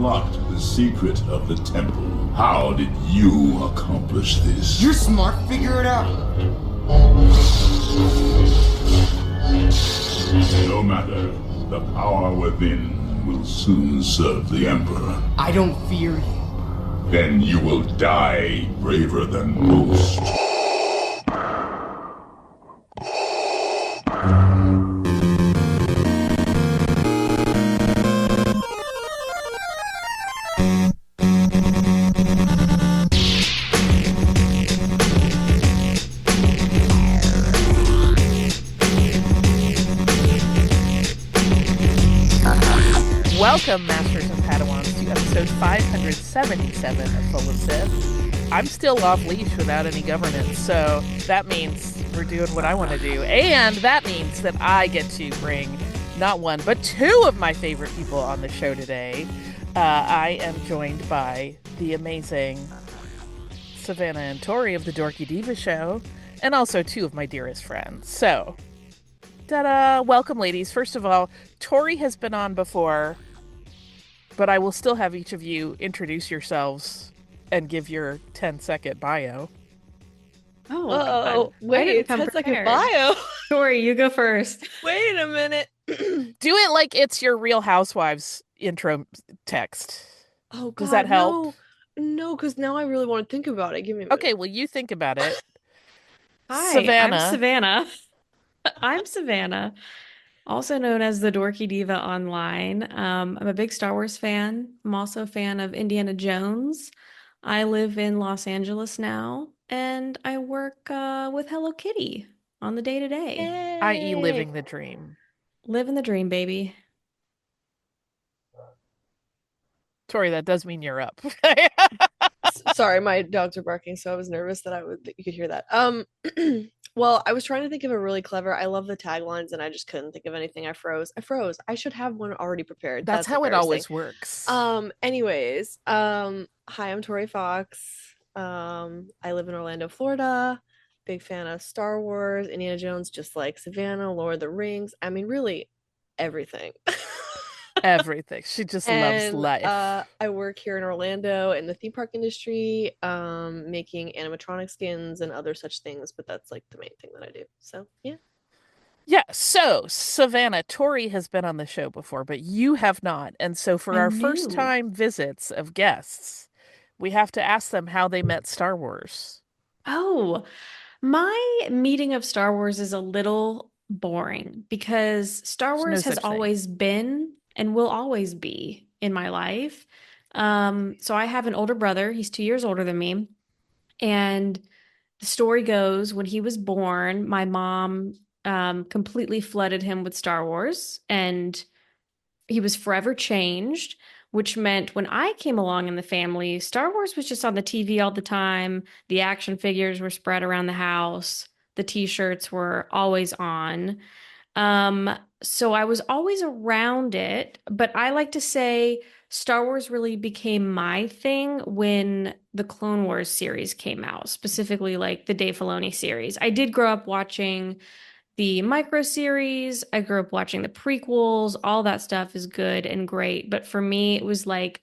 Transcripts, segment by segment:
unlocked the secret of the temple. How did you accomplish this? You're smart, figure it out. No matter, the power within will soon serve the Emperor. I don't fear you. Then you will die braver than most. Welcome, Masters and Padawans, to episode 577 of Full of Sith. I'm still off leash without any governance, so that means we're doing what I want to do. And that means that I get to bring not one, but two of my favorite people on the show today. I am joined by the amazing Savanna and Tori of the Dorky Divas show, and also two of my dearest friends. So, ta-da! Welcome, ladies. First of all, Tori has been on before, but I will still have each of you introduce yourselves and give your 10-second bio. Oh, wait, 10-second bio. Tori, you go first. Wait a minute. Do it like it's your Real Housewives intro text. Oh, God, does that help? No, because now I really want to think about it. Give me a minute. Okay, well, you think about it. Hi, Savanna. I'm Savanna. I'm Savanna, also known as the Dorky Diva online. I'm a big Star Wars fan. I'm also a fan of Indiana Jones. I live in Los Angeles now, and I work with Hello Kitty on the day-to-day. I.e. living the dream. Living the dream, baby. Tori, that does mean you're up. Sorry, my dogs are barking, so I was nervous that you could hear that. Well, I was trying to think of a really clever. I love the taglines, and I just couldn't think of anything. I froze. I should have one already prepared. That's how it always works. Anyways, hi, I'm Tori Fox. I live in Orlando, Florida. Big fan of Star Wars, Indiana Jones, just like Savanna, Lord of the Rings. I mean, really, everything. Everything. She just loves life. I work here in Orlando in the theme park industry, making animatronic skins and other such things, but that's like the main thing that I do. So, yeah. Yeah, so Savanna, Tori has been on the show before, but you have not. And so for our first time visits of guests, we have to ask them how they met Star Wars. Oh, my meeting of Star Wars is a little boring because Star Wars has always been and will always be in my life. So I have an older brother. He's 2 years older than me. And the story goes, when he was born, my mom completely flooded him with Star Wars, and he was forever changed, which meant when I came along in the family, Star Wars was just on the TV all the time. The action figures were spread around the house. The t-shirts were always on. So I was always around it, but I like to say Star Wars really became my thing when the Clone Wars series came out, specifically like the Dave Filoni series. I did grow up watching the micro series. I grew up watching the prequels. All that stuff is good and great. But for me, it was like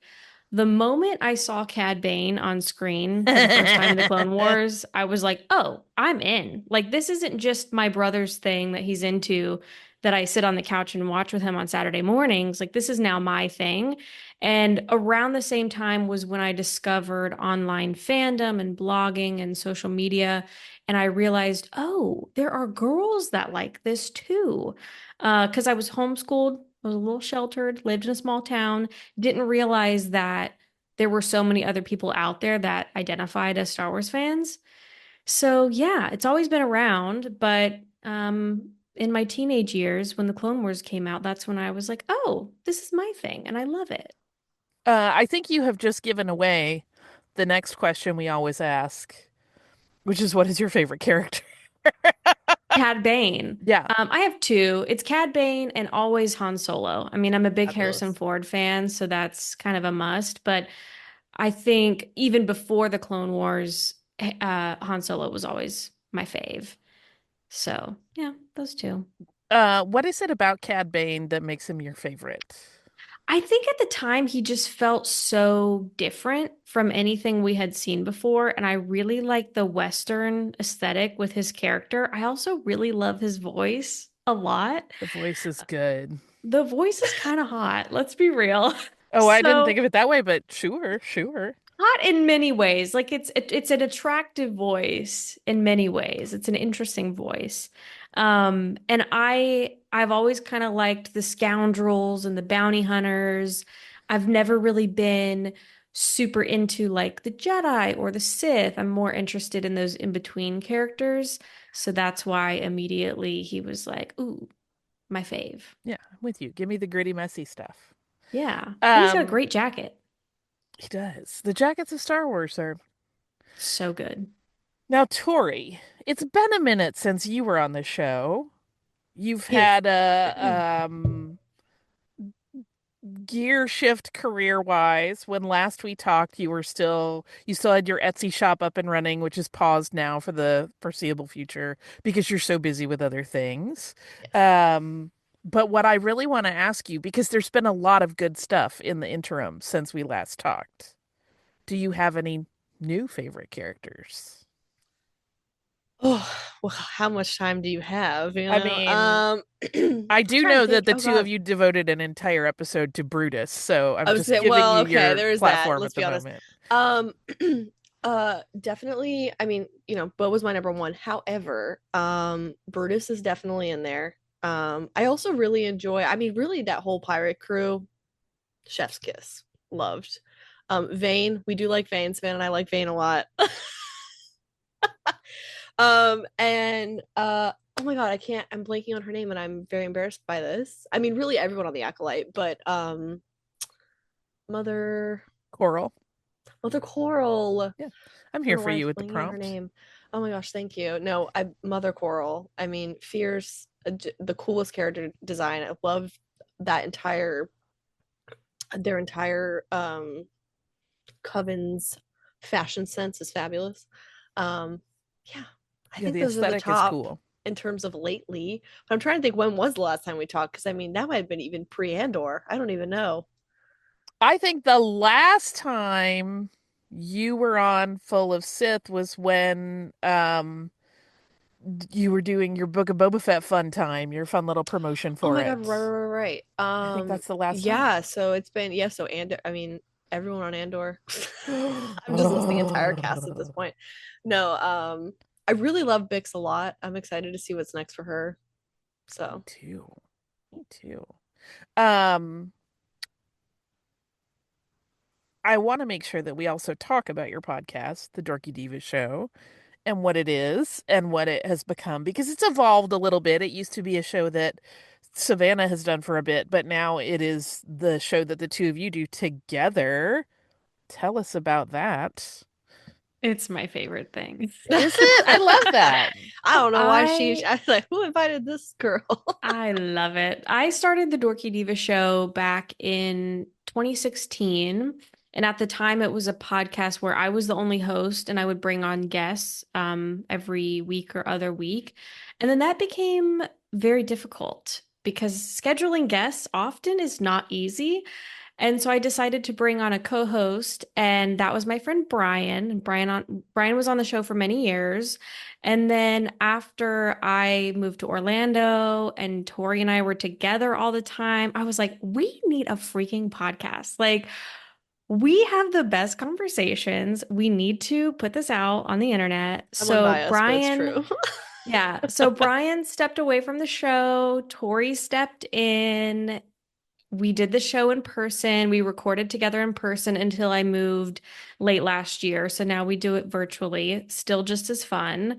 the moment I saw Cad Bane on screen for the first time in the Clone Wars, I was like, oh, I'm in. Like, this isn't just my brother's thing that he's into that I sit on the couch and watch with him on Saturday mornings. Like, this is now my thing. And around the same time was when I discovered online fandom and blogging and social media. And I realized, oh, there are girls that like this too. Because I was homeschooled, I was a little sheltered, lived in a small town, didn't realize that there were so many other people out there that identified as Star Wars fans. So yeah, it's always been around, but in my teenage years, when the Clone Wars came out, that's when I was like, oh, this is my thing, and I love it. I think you have just given away the next question we always ask, which is, what is your favorite character? Cad Bane. Yeah. I have two. It's Cad Bane and always Han Solo. I mean, I'm a big Harrison Ford fan, so that's kind of a must. But I think even before the Clone Wars, Han Solo was always my fave. So, yeah, those two. What is it about Cad Bane that makes him your favorite? I think at the time he just felt so different from anything we had seen before. And I really like the Western aesthetic with his character. I also really love his voice a lot. The voice is good. The voice is kind of hot, let's be real. Oh, I didn't So think of it that way, but sure, sure. hot in many ways. Like it's an attractive voice in many ways. It's an interesting voice. And I've always kind of liked the scoundrels and the bounty hunters. I've never really been super into like the Jedi or the Sith. I'm more interested in those in-between characters. So that's why immediately he was like, "Ooh, my fave." Yeah, I'm with you. Give me the gritty, messy stuff. Yeah. And he's got a Um, great jacket. he does. The jackets of Star Wars are So good. now, Tori. It's been a minute since you were on the show. You've Yes. had a gear shift career wise. When last we talked, you still had your Etsy shop up and running, which is paused now for the foreseeable future because you're so busy with other things. Um, but what I really want to ask you, because there's been a lot of good stuff in the interim since we last talked, do you have any new favorite characters? Oh, well, how much time do you have? I mean, I do Trying to know that think. the Oh two of God. you devoted an entire episode to Brutus, so I'm I was just saying, giving well, you okay, your there is that. platform at Let's the be honest. moment. Um, definitely. I mean, Bo was my number one. However, Brutus is definitely in there. I also really enjoy. I mean, really, that whole pirate crew, chef's kiss, loved. Vane, we do like Vane. Savannah and I like Vane a lot. And oh my God, I'm blanking on her name and I'm very embarrassed by this. I mean, really everyone on the Acolyte, but Mother Coral. Mother Coral. I Yeah, I'm don't here know for why I'm you with the blanking on her prompt. name. Oh my gosh, thank you. No, I Mother Coral. I mean, fierce, the coolest character design. I love that entire their entire coven's fashion sense is fabulous. Yeah, I Yeah, think the those are the aesthetic is top cool. in terms of lately. But I'm trying to think, when was the last time we talked? Because I mean, that might have been even pre-Andor. I don't even know. I think the last time you were on Full of Sith was when you were doing your Book of Boba Fett fun time, your fun little promotion Oh for my God, it. right. I think that's the last time. Yeah, so it's been, yeah, so Andor, I mean, everyone on Andor. I'm just listing entire cast at this point. No, I really love Bix a lot. I'm excited to see what's next for her. Me So, too. Me too. Um, I want to make sure that we also talk about your podcast, The Dorky Divas Show, and what it is and what it has become because it's evolved a little bit. It used to be a show that Savanna has done for a bit, but now it is the show that the two of you do together. Tell us about that. It's my favorite thing. Is it? I love that. I don't know why I I was like, who invited this girl? I love it. I started the Dorky Diva show back in 2016. And at the time, it was a podcast where I was the only host and I would bring on guests every week or other week. And then that became very difficult because scheduling guests often is not easy. And so I decided to bring on a co-host, and that was my friend Brian. And Brian was on the show for many years. And then after I moved to Orlando and Tori and I were together all the time, I was like, we need a freaking podcast. Like, we have the best conversations. We need to put this out on the internet. I'm So unbiased, but it's Brian, true. yeah. So Brian stepped away from the show. Tori stepped in. We did the show in person. We recorded together in person until I moved late last year. So now we do it virtually. Still just as fun.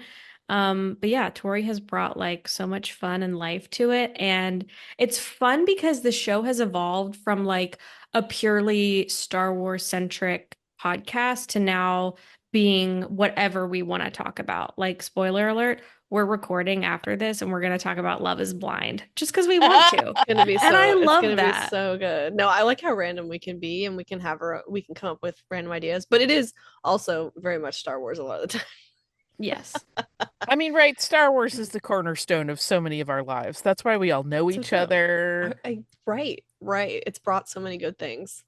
But yeah, Tori has brought like so much fun and life to it. And it's fun because the show has evolved from like a purely Star Wars centric podcast to now being whatever we want to talk about. Like, spoiler alert, we're recording after this and we're going to talk about Love is Blind just because we want to. Gonna be And I it's love gonna be that. so good. No, I like how random we can be and we can come up with random ideas, but it is also very much Star Wars a lot of the time. Yes. I mean, right, Star Wars is the cornerstone of so many of our lives. That's why we all know So each true. other. Right, right. It's brought so many good things.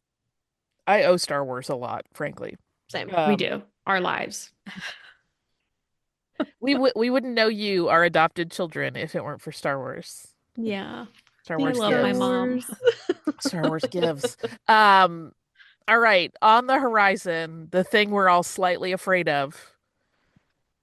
I owe Star Wars a lot, frankly. Same. We Um, do. Our lives. we wouldn't know you, our adopted children, if it weren't for Star Wars. Yeah. Star Thank I Wars you, love Star my gives. mom. Wars. Star Wars gives. Um, all right, on the horizon, the thing we're all slightly afraid of.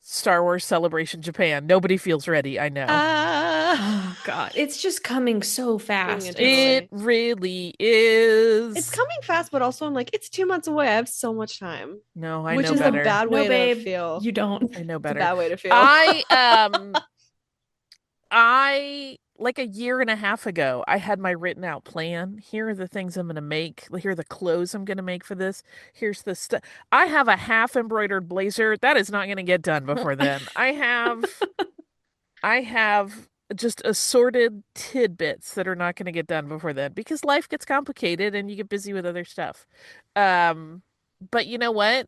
Star Wars Celebration Japan. Nobody feels ready, I know. Oh God. It's just coming so fast. It's It really is. It's coming fast, but also I'm like, it's 2 months away. I have so much time. No, I Which know is a better. bad no, way to babe, feel. you don't. I know It's a better. bad way to feel. I like a year and a half ago, I had my written out plan. Here are the things I'm gonna make. Here are the clothes I'm gonna make for this. Here's the stuff. I have a half embroidered blazer. That is not gonna get done before then. I have just assorted tidbits that are not gonna get done before then because life gets complicated and you get busy with other stuff. Um, but you know what?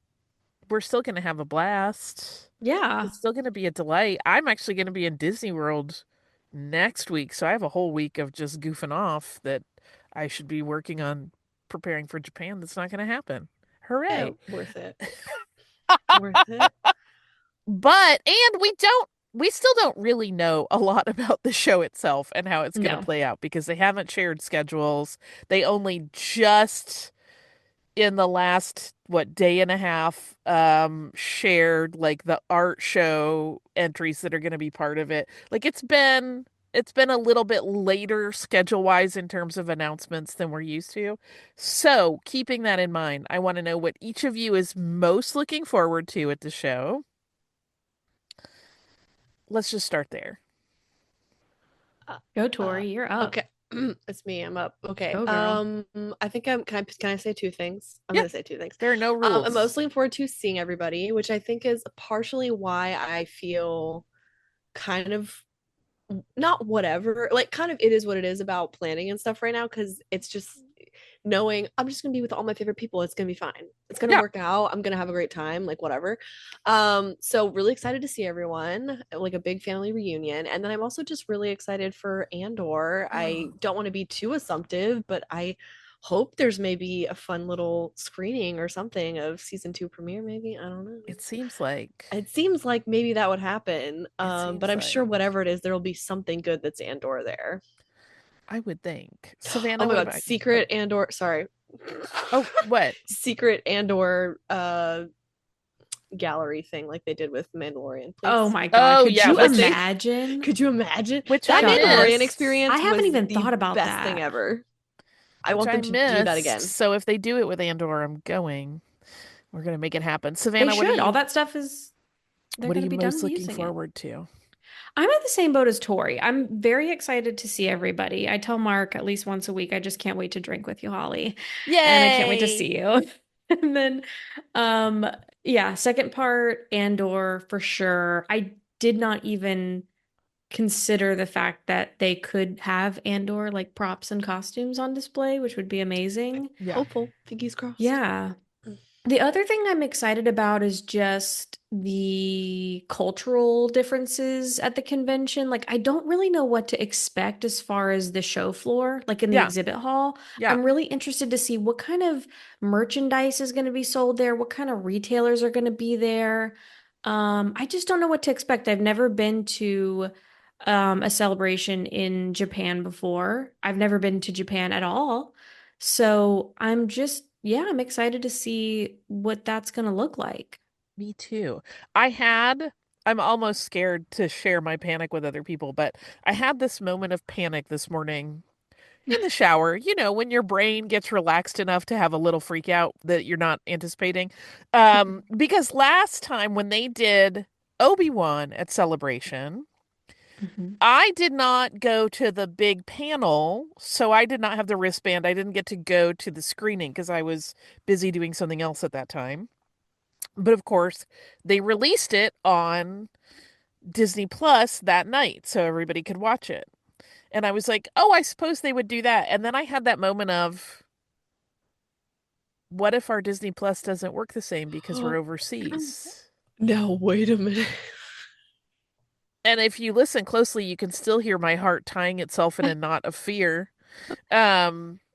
We're still gonna have a blast. Yeah. It's still going to be a delight. I'm actually going to be in Disney World next week, so I have a whole week of just goofing off that I should be working on preparing for Japan. That's not going to happen. Hooray. Worth it. Worth it. And we still don't really know a lot about the show itself and how it's going to No. play out because they haven't shared schedules. They only just in the last day and a half shared like the art show entries that are going to be part of it. Like it's been a little bit later schedule wise in terms of announcements than we're used to. So keeping that in mind, I want to know what each of you is most looking forward to at the show. Let's just start there. Go, Tori. You're up. Okay. It's me. I'm up. Okay. Go, girl. I think can I say two things? I'm Yeah. gonna say two things. There are no rules. I'm most looking forward to seeing everybody, which I think is partially why I feel kind of not whatever, like kind of it is what it is about planning and stuff right now, because it's just knowing I'm just gonna be with all my favorite people. It's gonna be fine. It's gonna Yeah. work out. I'm gonna have a great time, like whatever. So really excited to see everyone, like a big family reunion. And then I'm also just really excited for Andor. I don't want to be too assumptive, but I hope there's maybe a fun little screening or something of season 2 premiere, maybe. I don't know. It seems like Maybe that would happen. But I'm sure like- whatever it is, there will be something good that's Andor there. I would think. Savannah, Oh my what god, about you? secret Andor. Sorry. Oh, what? Secret Andor gallery thing like they did with Mandalorian. Please. Oh my God. Oh, Could yeah, you let's see. imagine? Could you imagine? Which that I Mandalorian missed. experience? I haven't was even the thought about best that. thing ever. I Which want them to do that again. So if they do it with Andor, I'm going. We're gonna make it happen. They Savannah, what are should. you, All that stuff is they're what are going to you be done most looking using it. forward to? I'm at the same boat as Tori. I'm very excited to see everybody. I tell Mark at least once a week, I just can't wait to drink with you, Holly. Yay! And I can't wait to see you. And then, yeah, second part, Andor for sure. I did not even consider the fact that they could have Andor like props and costumes on display, which would be amazing. Yeah. Hopeful. Fingers crossed. Yeah. The other thing I'm excited about is just the cultural differences at the convention. Like, I don't really know what to expect as far as the show floor, like in the Yeah. exhibit hall. Yeah. I'm really interested to see what kind of merchandise is going to be sold there, what kind of retailers are going to be there. I just don't know what to expect. I've never been to a celebration in Japan before. I've never been to Japan at all. So I'm excited to see what that's going to look like. Me too. I'm almost scared to share my panic with other people, but I had this moment of panic this morning in the shower, when your brain gets relaxed enough to have a little freak out that you're not anticipating. Because last time when they did Obi-Wan at Celebration, I did not go to the big panel, so I did not have the wristband. I didn't get to go to the screening because I was busy doing something else at that time. But of course, they released it on Disney Plus that night so everybody could watch it. And I was like, oh, I suppose they would do that. And then I had that moment of, what if our Disney Plus doesn't work the same because we're overseas? No, wait a minute. And if you listen closely, you can still hear my heart tying itself in a knot of fear.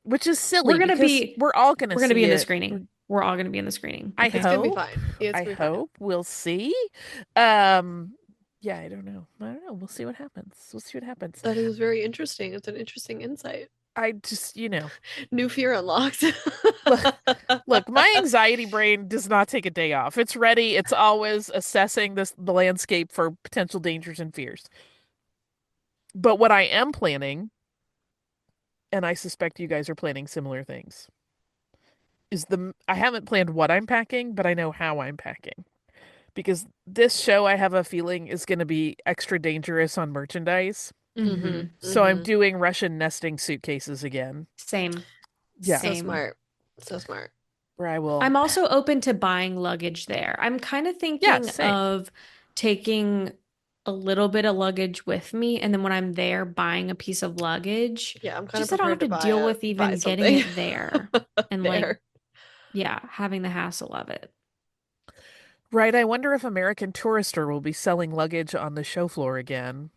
Which is We're silly gonna because be we're all gonna we're gonna be see in the it. screening. We're all gonna be in the screening. I Okay. It's gonna be hope. fine. It's I gonna be fine. hope we'll see. Um, yeah, I don't know. I don't know. We'll see what happens. We'll see what happens. That is very interesting. It's an interesting insight. I just, New fear unlocked. look, my anxiety brain does not take a day off. It's ready. It's always assessing the landscape for potential dangers and fears. But what I am planning, and I suspect you guys are planning similar things, is I haven't planned what I'm packing, but I know how I'm packing. Because this show, I have a feeling, is going to be extra dangerous on merchandise. Mm-hmm. So I'm doing Russian nesting suitcases again. Same. Yeah. So Same. smart. So smart. Where I will. I'm also open to buying luggage there. I'm kind of thinking same. of taking a little bit of luggage with me, and then when I'm there, buying a piece of luggage. Yeah, I'm kind Just of that I don't prepared have to to deal buy with even getting something. it there and like, Fair. yeah, having the hassle of it. Right. I wonder if American Tourister will be selling luggage on the show floor again.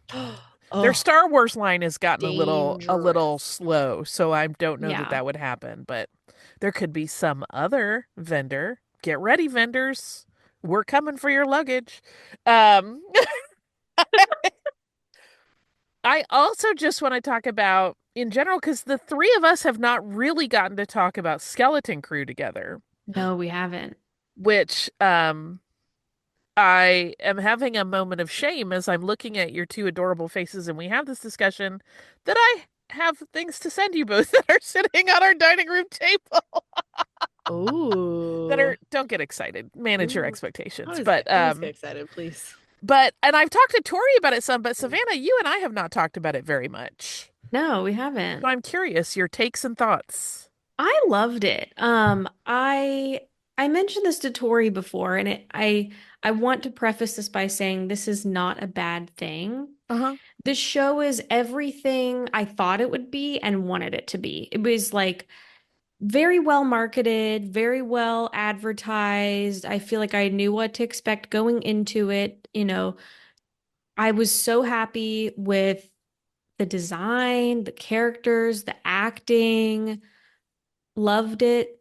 Their Oh, Star Wars line has gotten a little dangerous. slow, so I don't know that Yeah. that would happen, but there could be some other vendor. Get ready, vendors. We're coming for your luggage. Um I also just want to talk about in general because the three of us have not really gotten to talk about Skeleton Crew together, No, we haven't. which I am having a moment of shame as I'm looking at your two adorable faces and we have this discussion that I have things to send you both that are sitting on our dining room table that Ooh. are don't get excited. Manage your Ooh. expectations. Always get excited, please. And I've talked to Tori about it some, but Savanna, you and I have not talked about it very much. No, we So haven't. I'm curious your takes and thoughts. I loved it. I mentioned this to Tori before, and I want to preface this by saying this is not a bad thing. Uh-huh. This show is everything I thought it would be and wanted it to be. It was like very well marketed, very well advertised. I feel like I knew what to expect going into it. I was so happy with the design, the characters, the acting. Loved it.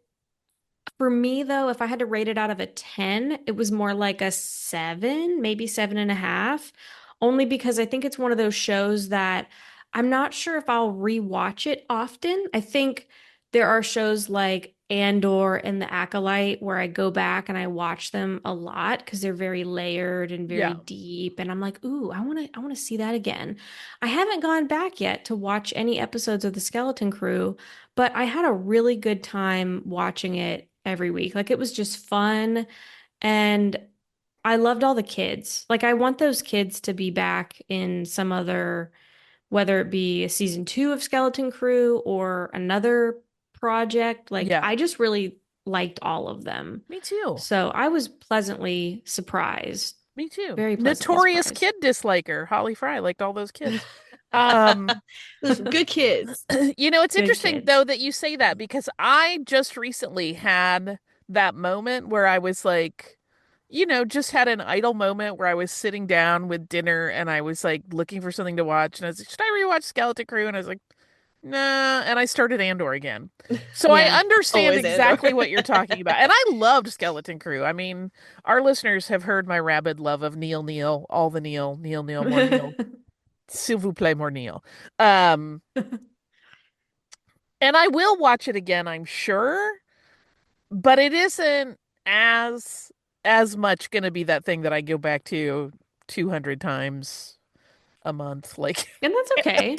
For me, though, if I had to rate it out of a 10, it was more like a 7, maybe 7.5, only because I think it's one of those shows that I'm not sure if I'll rewatch it often. I think there are shows like Andor and The Acolyte where I go back and I watch them a lot because they're very layered and very Yeah. deep. And I'm like, ooh, I want to see that again. I haven't gone back yet to watch any episodes of The Skeleton Crew, but I had a really good time watching it every week. Like it was just fun. And I loved all the kids. Like I want those kids to be back in some other, whether it be a season 2 of Skeleton Crew or another project. Like Yeah. I just really liked all of them. Me too. So I was pleasantly surprised. Me too. Very pleasantly Notorious surprised. kid disliker. Holly Fry liked all those kids. Those good kids. It's Good interesting kids. though that you say that because I just recently had that moment where I was like, just had an idle moment where I was sitting down with dinner and I was like looking for something to watch and I was like, should I rewatch Skeleton Crew? And I was like, nah, and I started Andor again. So I Yeah. understand Always exactly Andor. what you're talking about. And I loved Skeleton Crew. I mean, our listeners have heard my rabid love of Neil, all the Neil, more Neil. S'il vous plaît, more Neil. And I will watch it again, I'm sure, but it isn't as much going to be that thing that I go back to 200 times a month like And that's okay.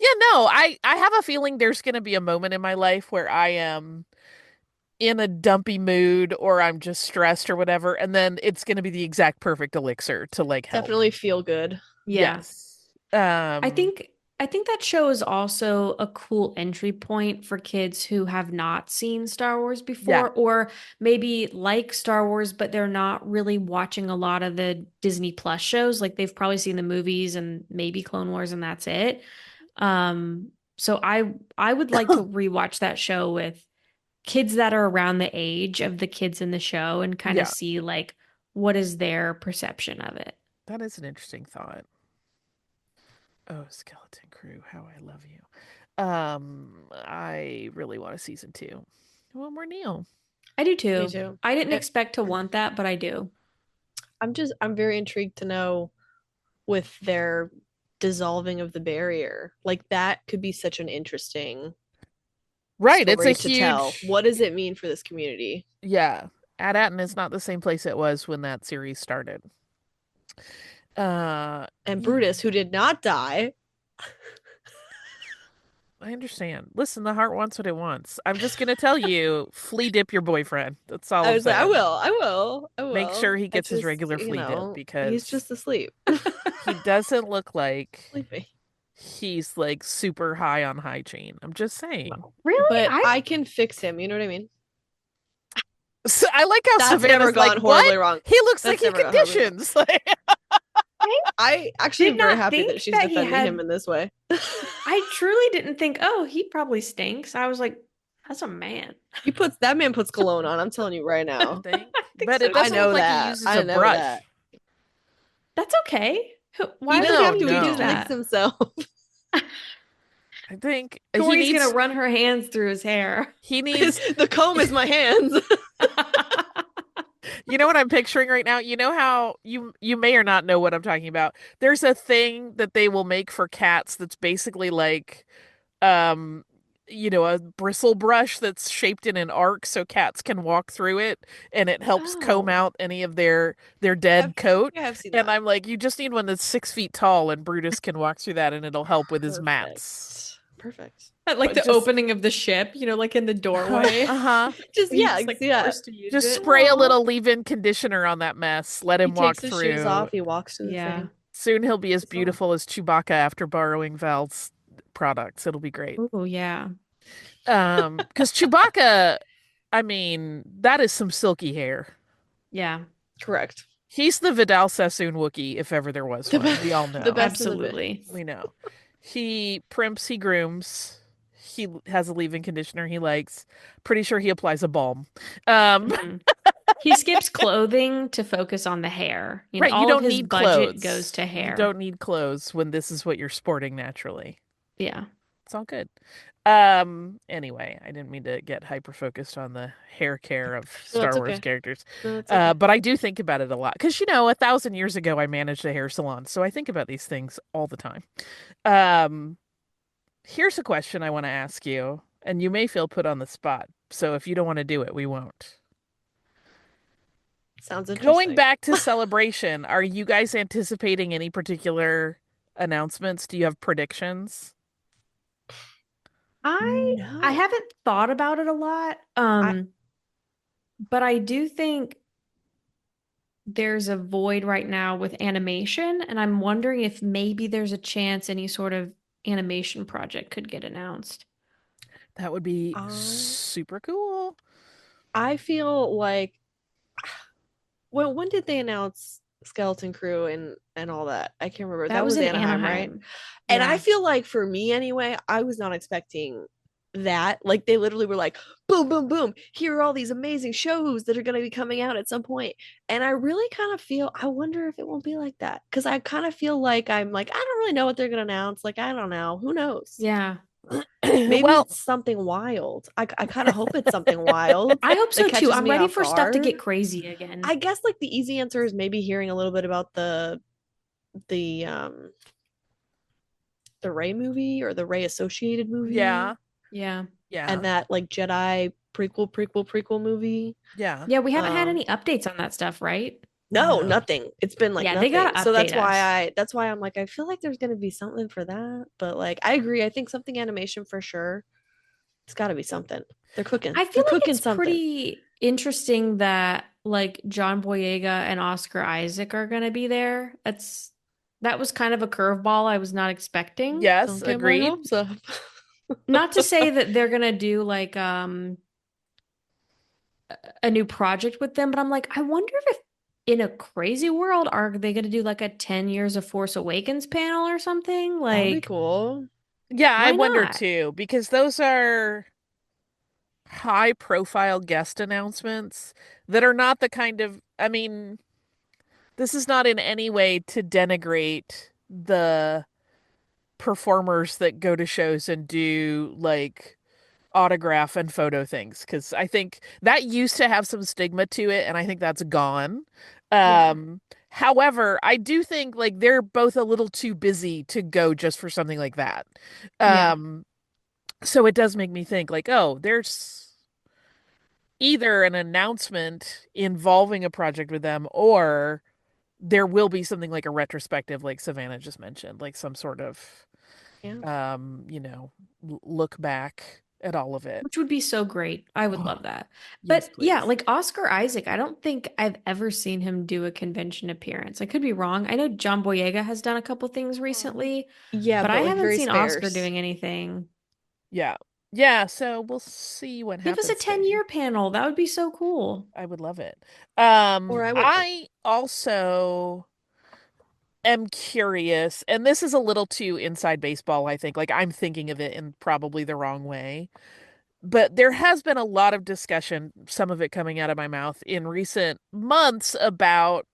Yeah, no, I have a feeling there's going to be a moment in my life where I am in a dumpy mood or I'm just stressed or whatever, and then it's going to be the exact perfect elixir to like help. Definitely feel good. Yeah. Yes. I think that show is also a cool entry point for kids who have not seen Star Wars before, Yeah. or maybe like Star Wars, but they're not really watching a lot of the Disney Plus shows. Like they've probably seen the movies and maybe Clone Wars and that's it. So I would like to rewatch that show with kids that are around the age of the kids in the show and kind Yeah. of see like what is their perception of it. That is an interesting thought. Oh, Skeleton Crew, how I love you. I really want a season 2. One more Neil. I do too. Me too. I didn't expect to want that, but I do. I'm very intrigued to know with their dissolving of the barrier. Like that could be such an interesting Right, it's story a to huge. tell. What does it mean for this community? Yeah, Adaton is not the same place it was when that series started. And Brutus, who did not die. I understand. Listen, the heart wants what it wants. I'm just gonna tell you, flea dip your boyfriend. That's all I I'm was like, I saying. will, I will, I will. Make sure he I gets his just, regular you flea dip know, because he's just asleep. he doesn't look like Sleepy. he's like super high on hygiene. I'm just saying. Really? But I can fix him. You know what I mean? So I like how That's Savanna's never gone like, horribly what? wrong. He looks That's like he never gone horribly wrong. conditions. Like, I actually am Did very not happy that think she's that he defending had- him in this way. I truly didn't think, oh, he probably stinks. I was like, that's a man. That man puts cologne on. I'm telling you right now. think. think But so it doesn't I know look like that. he uses I a know brush. that. That's okay. Why He would doesn't he have to. do He just that? licks himself. I think he Tori's needs gonna run her hands through his hair. he needs The comb is my hands. You know what I'm picturing right now? You know how you may or not know what I'm talking about. There's a thing that they will make for cats that's basically like a bristle brush that's shaped in an arc so cats can walk through it and it helps comb Oh. out any of their dead coat. Yeah, I've seen And that. I'm like, you just need one that's 6 feet tall and Brutus can walk through that and it'll help with his mats. Perfect. Like the Just- opening of the ship, like in the doorway. Uh-huh. Just He's, yeah, like, yeah. forced to use Just it. spray a Aw. little leave-in conditioner on that mess. Let him He walk takes his through. shoes off. He walks to the Yeah. thing. Soon he'll be as That's all. beautiful as Chewbacca after borrowing Val's products. It'll be great. Oh yeah. Because Chewbacca, I mean, that is some silky hair. Yeah. Correct. He's the Vidal Sassoon Wookiee, if ever there was The one. be- We all know. the best in the Absolutely. We know. He primps, he grooms. He has a leave-in conditioner he likes. Pretty sure he applies a balm. Mhm. He skips clothing to focus on the hair. Right, all you don't of his need budget clothes. goes to hair. You don't need clothes when this is what you're sporting naturally. Yeah. It's all good. Anyway, I didn't mean to get hyper focused on the hair care of No, Star it's Wars okay. characters. No, it's okay. But I do think about it a lot because 1,000 years ago I managed a hair salon, so I think about these things all the time. Here's a question I want to ask you, and you may feel put on the spot. So if you don't want to do it, we won't. Sounds interesting. Going back to Celebration, are you guys anticipating any particular announcements? Do you have predictions? I haven't thought about it a lot. But I do think there's a void right now with animation, and I'm wondering if maybe there's a chance any sort of animation project could get announced. That would be super cool. I feel like when did they announce Skeleton Crew and all that? I can't remember. That was in Anaheim, right? And Yeah. I feel like for me anyway, I was not expecting that. Like they literally were like, boom, boom, boom. Here are all these amazing shows that are going to be coming out at some point. And I really kind of feel, I wonder if it won't be like that. Because I kind of feel like I'm like, I don't really know what they're going to announce. Like, I don't know. Who knows? Yeah. Maybe Well- it's something wild. I kind of hope it's something wild. I hope so that too. catches I'm me ready off for stuff to guard. get crazy again. I guess like the easy answer is maybe hearing a little bit about the Rey movie or the Rey associated movie. Yeah. Yeah. Yeah. And that like Jedi prequel movie. yeah. Yeah, we haven't had Um, any updates on that stuff, right? No, No. nothing. It's been like Yeah, nothing. they gotta So that's update why that's why I'm like I feel like there's gonna be something for that. But like I agree. I think something animation for sure. It's got to be something. They're cooking. I feel They're like cooking it's something. pretty interesting that like John Boyega and Oscar Isaac are going to be there. That was kind of a curveball I was not expecting. Yes, Don't get my agreed. hopes up. Not to say that they're going to do like a new project with them, but I'm like, I wonder if in a crazy world are they going to do like a 10 years of Force Awakens panel or something? That'd be Like cool. Yeah, I Why wonder not? too, because those are high profile guest announcements that are not the kind of, I mean, this is not in any way to denigrate the performers that go to shows and do like autograph and photo things, because I think that used to have some stigma to it and I think that's gone. Yeah. However, I do think like they're both a little too busy to go just for something like that. Yeah. Um so it does make me think like, oh, there's either an announcement involving a project with them, or there will be something like a retrospective like Savanna just mentioned, like some sort of Yeah. you know, look back at all of it. Which would be so great. I would Oh, love that. yes, But yeah, please. like Oscar Isaac, I don't think I've ever seen him do a convention appearance. I could be wrong. I know John Boyega has done a couple things recently, Yeah, but I but like haven't very seen Oscar sparse. doing anything. Yeah. Yeah, so we'll see what Give us a happens there. 10-year panel. That would be so cool. I would love it. Or I would. I also am curious, and this is a little too inside baseball, I think. Like I'm thinking of it in probably the wrong way. But there has been a lot of discussion, some of it coming out of my mouth in recent months, about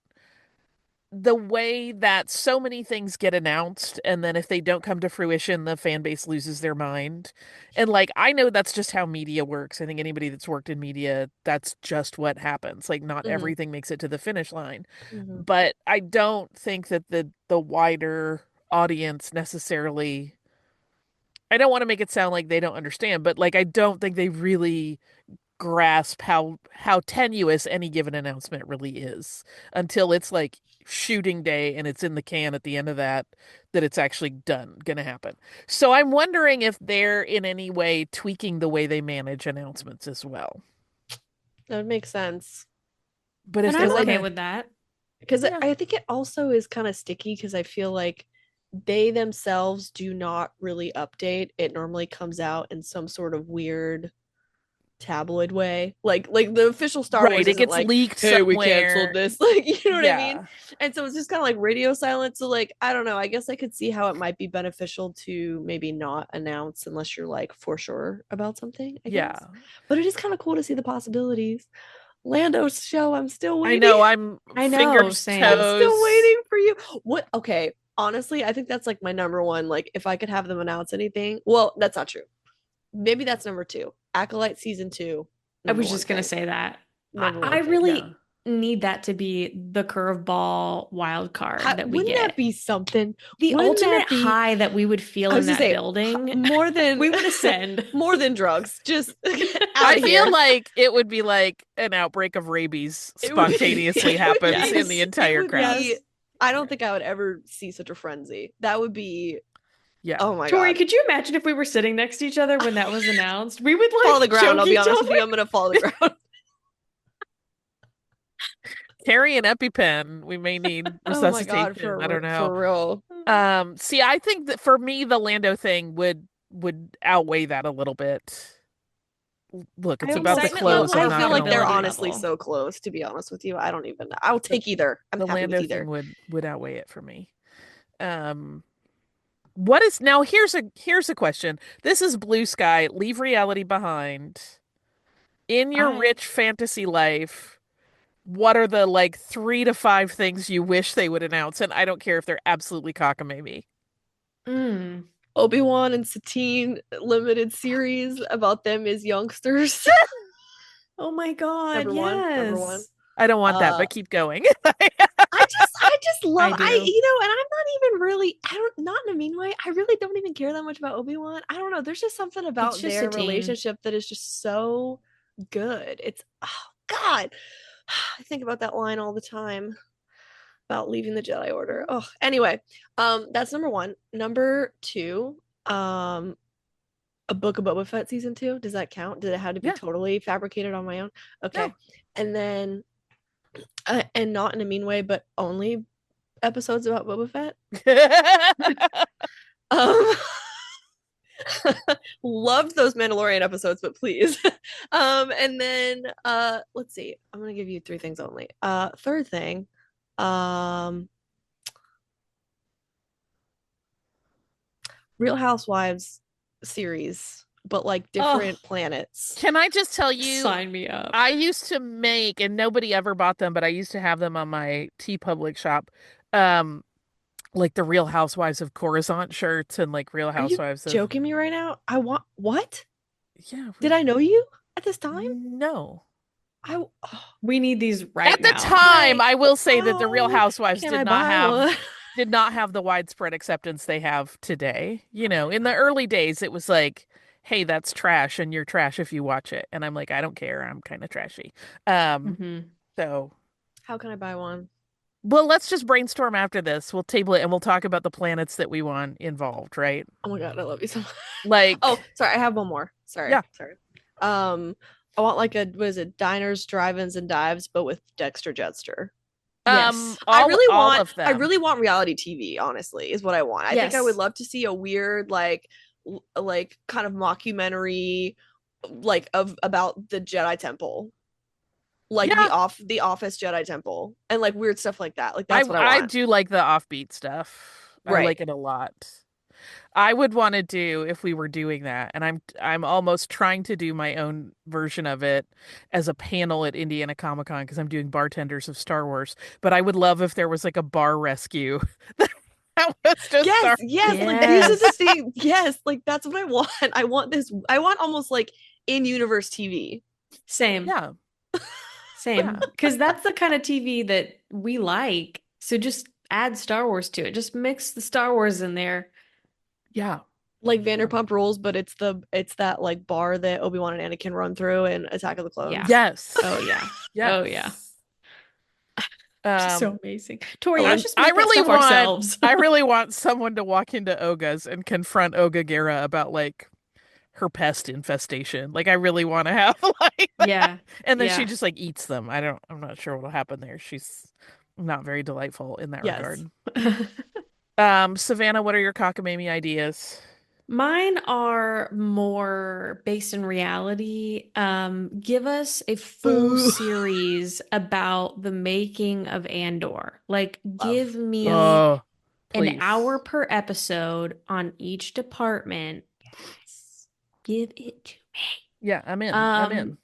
the way that so many things get announced and then if they don't come to fruition the fan base loses their mind. And like I know that's just how media works. I think anybody that's worked in media, that's just what happens. Like not Mm-hmm. everything makes it to the finish line. Mm-hmm. But I don't think that the wider audience necessarily, I don't want to make it sound like they don't understand, but like I don't think they really grasp how tenuous any given announcement really is until it's like shooting day and it's in the can at the end of that it's actually gonna happen. So I'm wondering if they're in any way tweaking the way they manage announcements as well. That would make sense. But if And they I'm want okay to, with that. Because yeah, I think it also is kind of sticky because I feel like they themselves do not really update. It normally comes out in some sort of weird tabloid way. Like the official Star right, Wars it isn't gets like, leaked hey, we canceled somewhere. this. Like, you know what I mean? Yeah, And so it's just kind of like radio silence. So like, I don't know. I guess I could see how it might be beneficial to maybe not announce unless you're like for sure about something, I yeah. guess. But it is kind of cool to see the possibilities. Lando's show, I'm still I waiting. know, I'm I know, fingers same. I'm still toes. waiting for you. What? Okay. Honestly, I think that's like my number one. Like, if I could have them announce anything, well, that's not true. Maybe that's number two. Acolyte season two, I number was one just gonna thing. say that. Number I one thing. Yeah. really need that to be the curveball wild card that we Wouldn't that get. be something? The Wouldn't ultimate that be? high that we would feel I was in gonna that say building, more than we would ascend. more than drugs. Just out I of feel here. like it would be like an outbreak of rabies It would be. spontaneously It would happens be. in the It entire would crowd. be. I don't think I would ever see such a frenzy. That would be. Yeah. Oh my Tori, god. could you imagine if we were sitting next to each other when that was announced? We would Fall the like ground. choke I'll be each honest with other. you. I'm gonna fall the ground. Carry an EpiPen. We may need Oh my god, resuscitation. I don't know. for real. See, I think that for me, the Lando thing would outweigh that a little bit. Look, it's I about the Excitement clothes. level I'm I or not feel gonna like they're lie. probability honestly level? so close, to be honest with you. I don't even know. I'll The, take either. I'm the happy with Lando either. thing would outweigh it for me. Um, what is now? Here's a question. This is blue sky. Leave reality behind. In your I rich fantasy life, what are the like 3 to 5 things you wish they would announce? And I don't care if they're absolutely cockamamie. mm. Obi-Wan and Satine limited series about them as youngsters. Oh my God, Number one. yes. I don't want that, Uh, but keep going. I just love I I do. you know, and I'm not even really I don't not in a mean way. I really don't even care that much about Obi-Wan. I don't know. There's just something about just their a teen. relationship that is just so good. It's oh God. I think about that line all the time about leaving the Jedi Order. Oh, anyway, that's number one. Number two, a Book of Boba Fett season two. Does that count? Did it have to be Yeah. totally fabricated on my own? Okay, No. and then, and not in a mean way, but only episodes about Boba Fett. Um, loved those Mandalorian episodes, but please. And then, let's see. I'm gonna give you three things only. Third thing, um, Real Housewives series but like Oh, different planets. Can I just tell you, sign me up. I used to make, and nobody ever bought them, but I used to have them on my TeePublic shop. Um, like the Real Housewives of Coruscant shirts and like Real Are you Housewives of joking me right now? I want what? yeah. Did I know you at this time? No. I We need these right At the now. time, I will say that the Real oh, Housewives can I buy one? did not have the widespread acceptance they have today. You know, in the early days, it was like, hey, that's trash, and you're trash if you watch it. And I'm like, I don't care. I'm kind of trashy. Um, Mhm. so, How can I buy one? well, let's just brainstorm after this. We'll table it and we'll talk about the planets that we want involved, right? Oh my god, I love you so much. Like, Oh, sorry, I have one more. Sorry, yeah. sorry. I want like a what is it? Diners, drive-ins, and dives, but with Dexter Jetster. Yes. I really all want of I them. really want reality TV, honestly, is what I want. I think I would Yes. love to see a weird like kind of mockumentary like of about the Jedi Temple. Like Yeah, the Office Jedi Temple and like weird stuff like that. Like that's what I I want. do like the offbeat stuff. I Right. like it a lot. I would want to do if we were doing that, and I'm almost trying to do my own version of it as a panel at Indiana Comic Con because I'm doing bartenders of Star Wars. But I would love if there was like a bar rescue that was just Yes, Star. yes, like Yes. these are the things. Yes, like that's what I want. I want this. I want almost like in-universe TV. Same. Yeah, Same. yeah, Because that's the kind of TV that we like. So just add Star Wars to it. Just mix the Star Wars in there. yeah. Like Vanderpump Rules, but it's that like bar that Obi-Wan and Anakin run through in Attack of the Clones. Yeah. Yes. Oh yeah. Yes. Oh yeah. Um, So amazing. Tori, I, let's just I make that really stuff want ourselves. I really want someone to walk into Oga's and confront Oga Gera about like her pest infestation. Like I really want to have like that. Yeah. And then she Yeah. just like eats them. I'm not sure what'll happen there. She's not very delightful in that Yes. regard. Savannah, what are your cockamamie ideas? Mine are more based in reality. Give us a full Ooh. series about the making of Andor. Like, give me Oh, an please. hour per episode on each department. Yes. Give it to me. Yeah, I'm in. I'm in.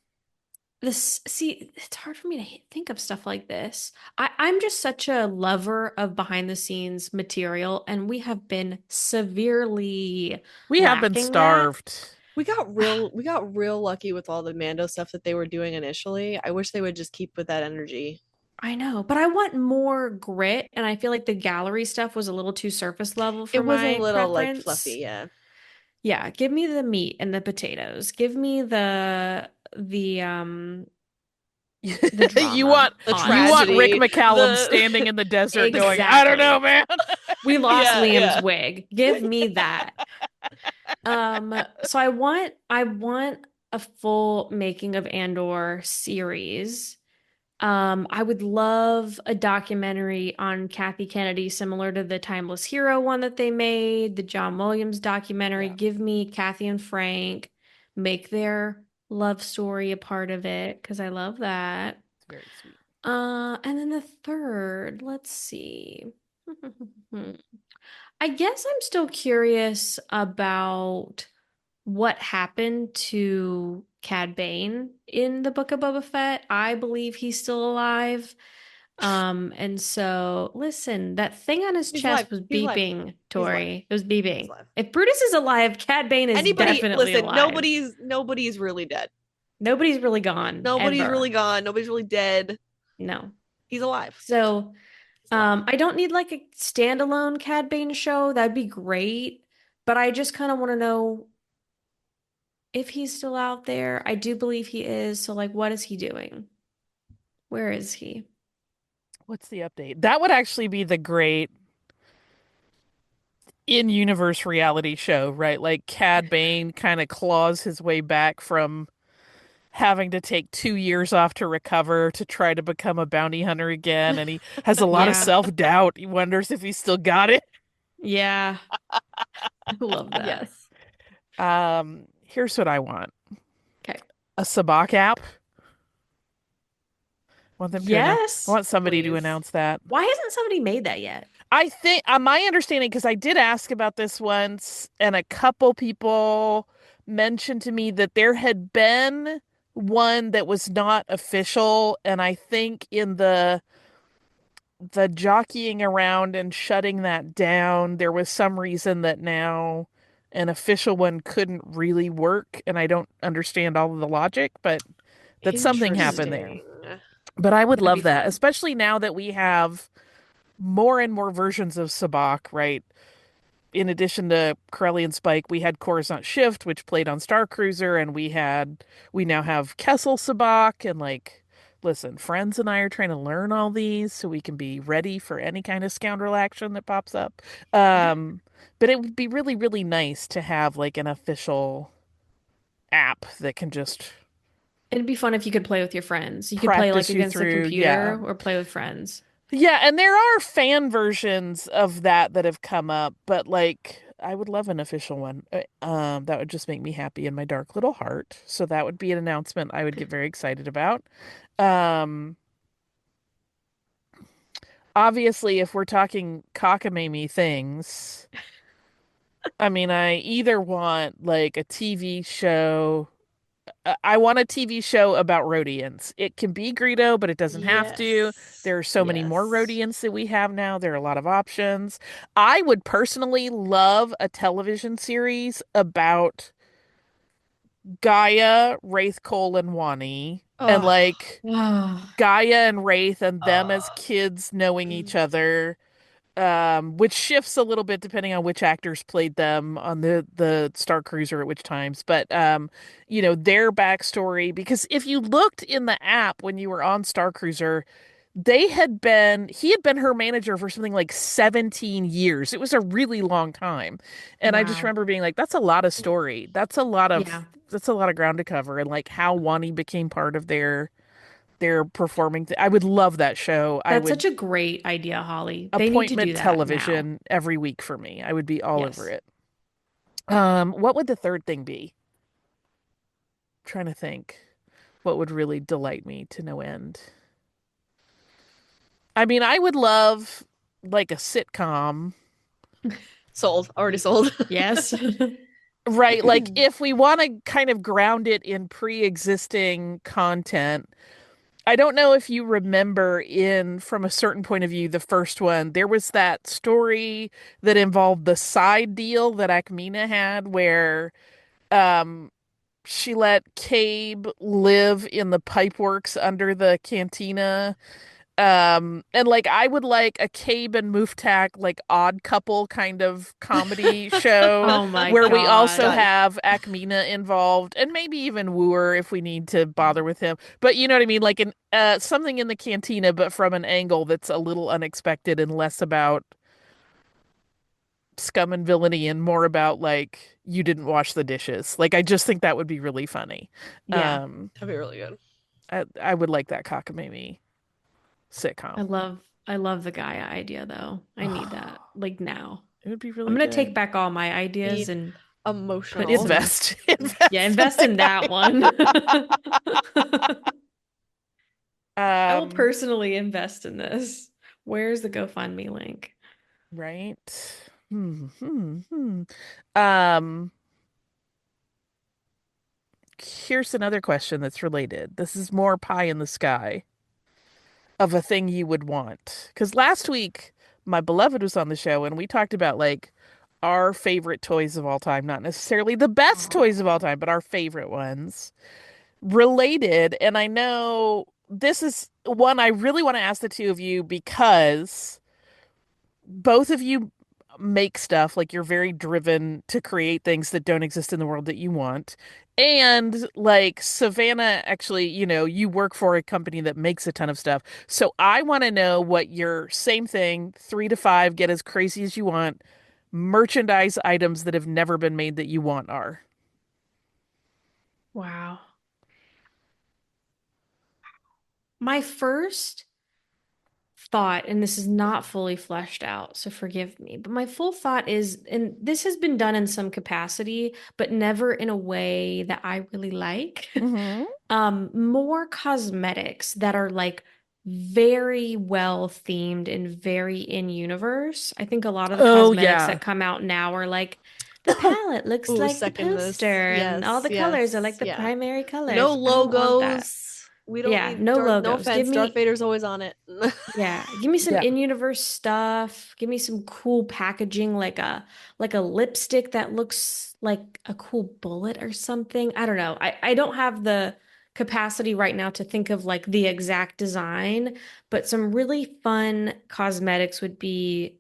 It's hard for me to think of stuff like this. I'm just such a lover of behind the scenes material, and we have been severely We have been lacking that. starved. We got real lucky with all the Mando stuff that they were doing initially. I wish they would just keep with that energy. I know, but I want more grit, and I feel like the gallery stuff was a little too surface level for It was my a little like preference. fluffy, yeah. Yeah, give me the meat and the potatoes. Give me the drama You want The on it. you want Rick tragedy, McCallum the- standing in the desert going, I don't Exactly. know, man. We lost Yeah, Liam's yeah. wig. Give me that. So I want a full making of Andor series. I would love a documentary on Kathy Kennedy, similar to the Timeless Hero one that they made, the John Williams documentary. Yeah. Give me Kathy and Frank, make their love story a part of it, because I love that. It's very sweet. And then the third, let's see. I guess I'm still curious about what happened to Cad Bane in the Book of Boba Fett. I believe he's still alive. And so listen, that thing on his He's chest alive. was He's alive. beeping, alive. Tori. It was He's beeping. alive. If Brutus is alive, Cad Bane is Anybody definitely listen, alive. nobody's really dead. Nobody's really gone. Nobody's ever. really gone. Nobody's really dead. No. He's alive. So He's alive. I don't need like a standalone Cad Bane show. That'd be great. But I just kind of want to know if he's still out there. I do believe he is. So, like, what is he doing? Where is he? What's the update? That would actually be the great in-universe reality show, right? Like Cad Bane kind of claws his way back from having to take 2 years off to recover to try to become a bounty hunter again, and he has a lot of Yeah. self-doubt. He wonders if he still got it. Yeah. I love that. Yes. Here's what I want. Okay. A Sabak app. Want them to Yes. I want somebody to Please. announce that. Why hasn't somebody made that yet? I think, my understanding, because I did ask about this once, and a couple people mentioned to me that there had been one that was not official, and I think in the jockeying around and shutting that down, there was some reason that now an official one couldn't really work, and I don't understand all of the logic, but that something happened there. Interesting. But I would That'd be love that, fun. especially now that we have more and more versions of Sabacc, right? In addition to Corelli and Spike, we had Coruscant Shift, which played on Star Cruiser, and we now have Kessel Sabacc, and like, listen, friends and I are trying to learn all these so we can be ready for any kind of scoundrel action that pops up. Um, but it would be really, really nice to have like an official app that can just It'd be fun if you could play with your friends. You could play like practice you against the through. Yeah. computer or play with friends. Yeah, and there are fan versions of that have come up, but like I would love an official one. That would just make me happy in my dark little heart. So that would be an announcement I would get very excited about. Um, Obviously, if we're talking cockamamie things, I mean, I either want like a TV show. I want a TV show about Rhodians. It can be Greedo, but it doesn't have to. Yes. There are so many more Yes. Rhodians that we have now. There are a lot of options. I would personally love a television series about Gaia, Wraith, Cole, and Wani, and Oh. like Oh, Gaia and Wraith and them as Oh. kids knowing each other, which shifts a little bit depending on which actors played them on the Star Cruiser at which times. But their backstory, because if you looked in the app when you were on Star Cruiser, he had been her manager for something like 17 years. It was a really long time. And I just wow. remember being like, that's a lot of story. Yeah. That's a lot of ground to cover, and like how Wani became part of their performing. I would love that show. I That's would such a great idea, Holly. They need to do appointment that now. television every week for me. I would be all over Yes. it. What would the third thing be? I'm trying to think. What would really delight me to no end? I mean, I would love like a sitcom, Sold. Already sold. Yes. right? Like if we want to kind of ground it in pre-existing content. I don't know if you remember from a certain point of view, the first one, there was that story that involved the side deal that Akmina had where um she let Cabe live in the pipeworks under the cantina. And like I would like a Cabe and Muftak like odd couple kind of comedy show Oh my where we also God. Done. have Akmina involved and maybe even Wooer if we need to bother with him. But you know what I mean? Like something in the cantina, but from an angle that's a little unexpected and less about scum and villainy and more about like you didn't wash the dishes. Like I just think that would be really funny. Yeah. Um That'd be really good. I would like that cockamamie I sitcom. love I love the Gaia idea though. I need Oh, that like now. it would be I'm really gonna take good. back all my ideas Need and put emotional. some, Invest. yeah, Invest in invest the in that one. I will um personally invest in this. Where's the GoFundMe link? right. Hmm. Um Here's another question that's related. This is more pie in the sky of a thing you would want. Because last week my beloved was on the show and we talked about like our favorite toys of all time, not necessarily the best toys of all Oh. time, but our favorite ones. Related, and I know this is one I really want to ask the two of you because both of you make stuff like you're very driven to create things that don't exist in the world that you want. And like Savanna, actually, you work for a company that makes a ton of stuff. So I want to know what your same thing, 3 to 5, get as crazy as you want, merchandise items that have never been made that you want are. Wow. My first thought, and this is not fully fleshed out, so forgive me, but my full thought is, and this has been done in some capacity, but never in a way that I really like. Mm-hmm. More cosmetics that are like very well themed and very in universe. I think a lot of the Oh cosmetics yeah. that come out now are like the palette looks Ooh, like the second this. poster, and all Yes, the colors are yes, like the yeah. primary No colors. I don't want that. logos. We don't Yeah, need no Darth. No logos. Give offense, Darth me, Vader's always on it. yeah, give me some Yeah. in-universe stuff. Give me some cool packaging, like a lipstick that looks like a cool bullet or something. I don't know. I don't have the capacity right now to think of like the exact design, but some really fun cosmetics would be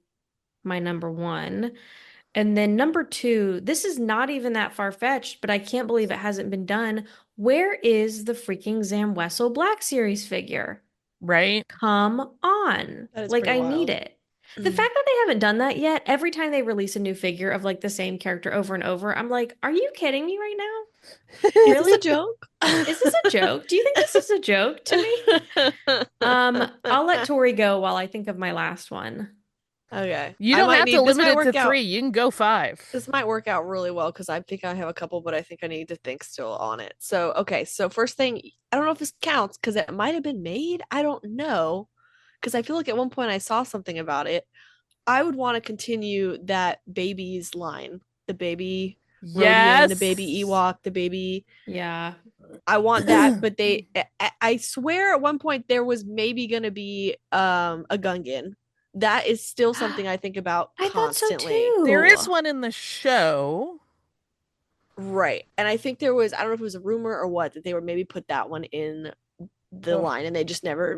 my number one. And then number two, this is not even that far-fetched, but I can't believe it hasn't been done. Where is the freaking Zam Wessel Black Series figure? Right? Come on. That is Like, pretty I need wild. it. The fact that they haven't done that yet, every time they release a new figure of like the same character over and over, I'm like, are you kidding me right now? Is this Really? a joke? Is this a joke? Do you think this is a joke to me? I'll let Tori go while I think of my last one. Okay. You I don't might have need to this limit might it work to out. 3. You can go 5. This might work out really well because I think I have a couple, but I think I need to think still on it. So, okay. So, first thing, I don't know if this counts because it might have been made. I don't know. Because I feel like at one point I saw something about it. I would want to continue that babies line. The baby Rodian, the baby Yes. Ewok, the baby. Yeah. I want that, but I swear at one point there was maybe gonna be a Gungan. That is still something I think about I thought so constantly. too. There is one in the show. Right. And I think there was, I don't know if it was a rumor or what, that they were maybe put that one in the line and they just never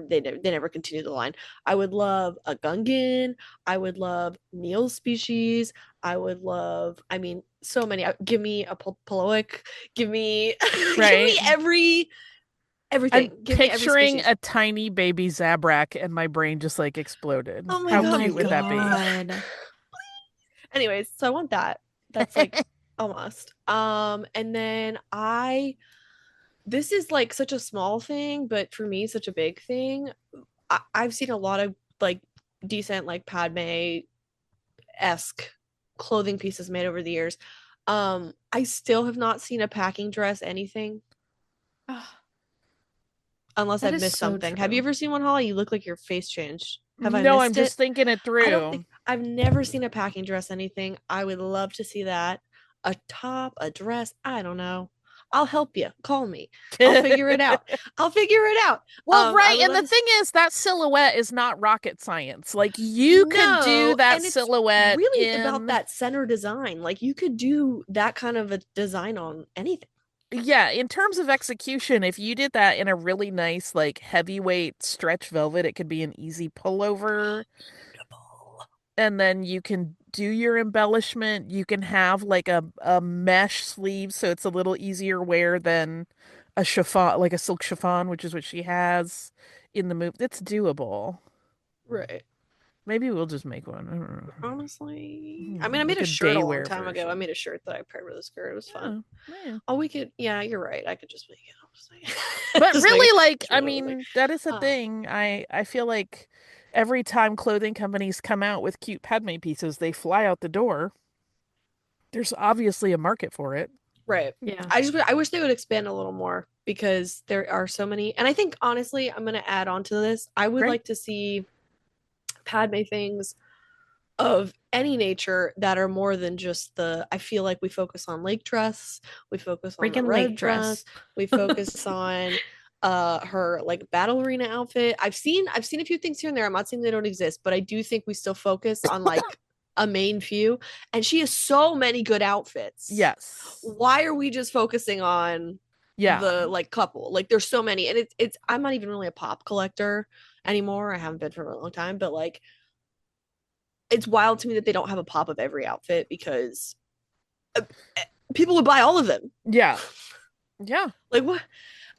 continued the line. I would love a Gungan. I would love Neil's species. I would love, I mean, so many. Give me a Poloic. Give me give me Right. everything. I'm Give me every picturing species. a tiny baby Zabrak and my brain just like exploded. Oh my How God, cute would that be? God. Anyways, so I want that. That's like almost. And then this is like such a small thing, but for me, such a big thing. I've seen a lot of like decent, like Padme-esque clothing pieces made over the years. I still have not seen a packing dress anything. Unless That I've is missed so something. Have you true. ever seen one, Holly? You look like your face changed. Have I No, I'm missed just it? thinking it I don't through. think I've never seen a packing dress anything. I would love to see that. A top, a dress, I don't know. I'll help you. Call me. I'll figure it out. I'll figure it out. Well, right, and the to thing is that silhouette is not rocket science. Like you could do No, that and it's silhouette really about in that center design. Like you could do that kind of a design on anything. yeah, in terms of execution, if you did that in a really nice like heavyweight stretch velvet, it could be an easy pullover. And then you can do your embellishment. You can have like a mesh sleeve so it's a little easier wear than a chiffon, like a silk chiffon, which is what she has in the movie. It's doable. Right. Maybe we'll just make one. I don't know. Honestly, I mean, I made Like a a shirt a long day-wear time ago. I version. made a shirt that I paired with a skirt. It was fun. Yeah. Oh, we could. Yeah, you're right. I could just make it. Honestly. But Just make really, it. like, I Just make it. mean, that is a Um, thing. I feel like every time clothing companies come out with cute Padme pieces, they fly out the door. There's obviously a market for it. Right. Yeah. I wish they would expand a little more because there are so many. And I think honestly, I'm gonna add on to this. I would Great. like to see Padme things of any nature that are more than just the I feel like we focus on lake dress, we focus on the Freaking red lake dress. we focus on her like battle arena outfit. I've seen a few things here and there. I'm not saying they don't exist, but I do think we still focus on like a main few. And she has so many good outfits. Yes. Why are we just focusing on Yeah. the like couple? Like there's so many. And it's I'm not even really a pop collector anymore. I haven't been for a long time, but like it's wild to me that they don't have a pop of every outfit because people would buy all of them. Yeah. Yeah. Like what?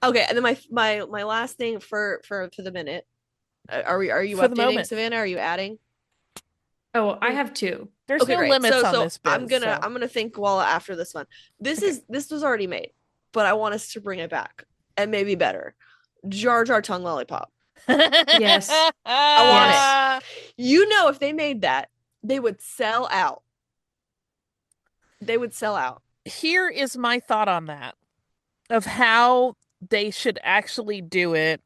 Okay, and then my last thing for the minute. Are you For the updating, moment. Savanna? Are you adding? Oh, I have two. There's Okay, no great. limits on So this bit. I'm gonna think while after this one. This was already made, but I want us to bring it back and maybe better. Jar Jar tongue lollipop. Yes. I want it. You know, if they made that, they would sell out. They would sell out. Here is my thought on that of how they should actually do it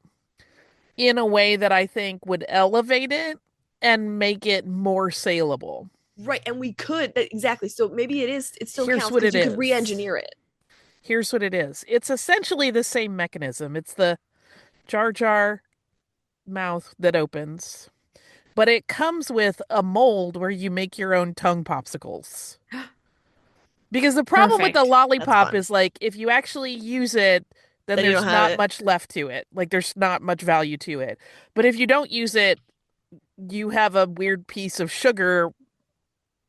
in a way that I think would elevate it and make it more saleable. Right, and we could exactly. So maybe it still Here's counts what because it you could is. re-engineer it. Here's what it is. It's essentially the same mechanism. It's the Jar Jar mouth that opens, but it comes with a mold where you make your own tongue popsicles. Because the problem with the Perfect. lollipop fun. is like if you actually use it, then Then you there's don't have not it. much left to it. Like there's not much value to it. But if you don't use it, you have a weird piece of sugar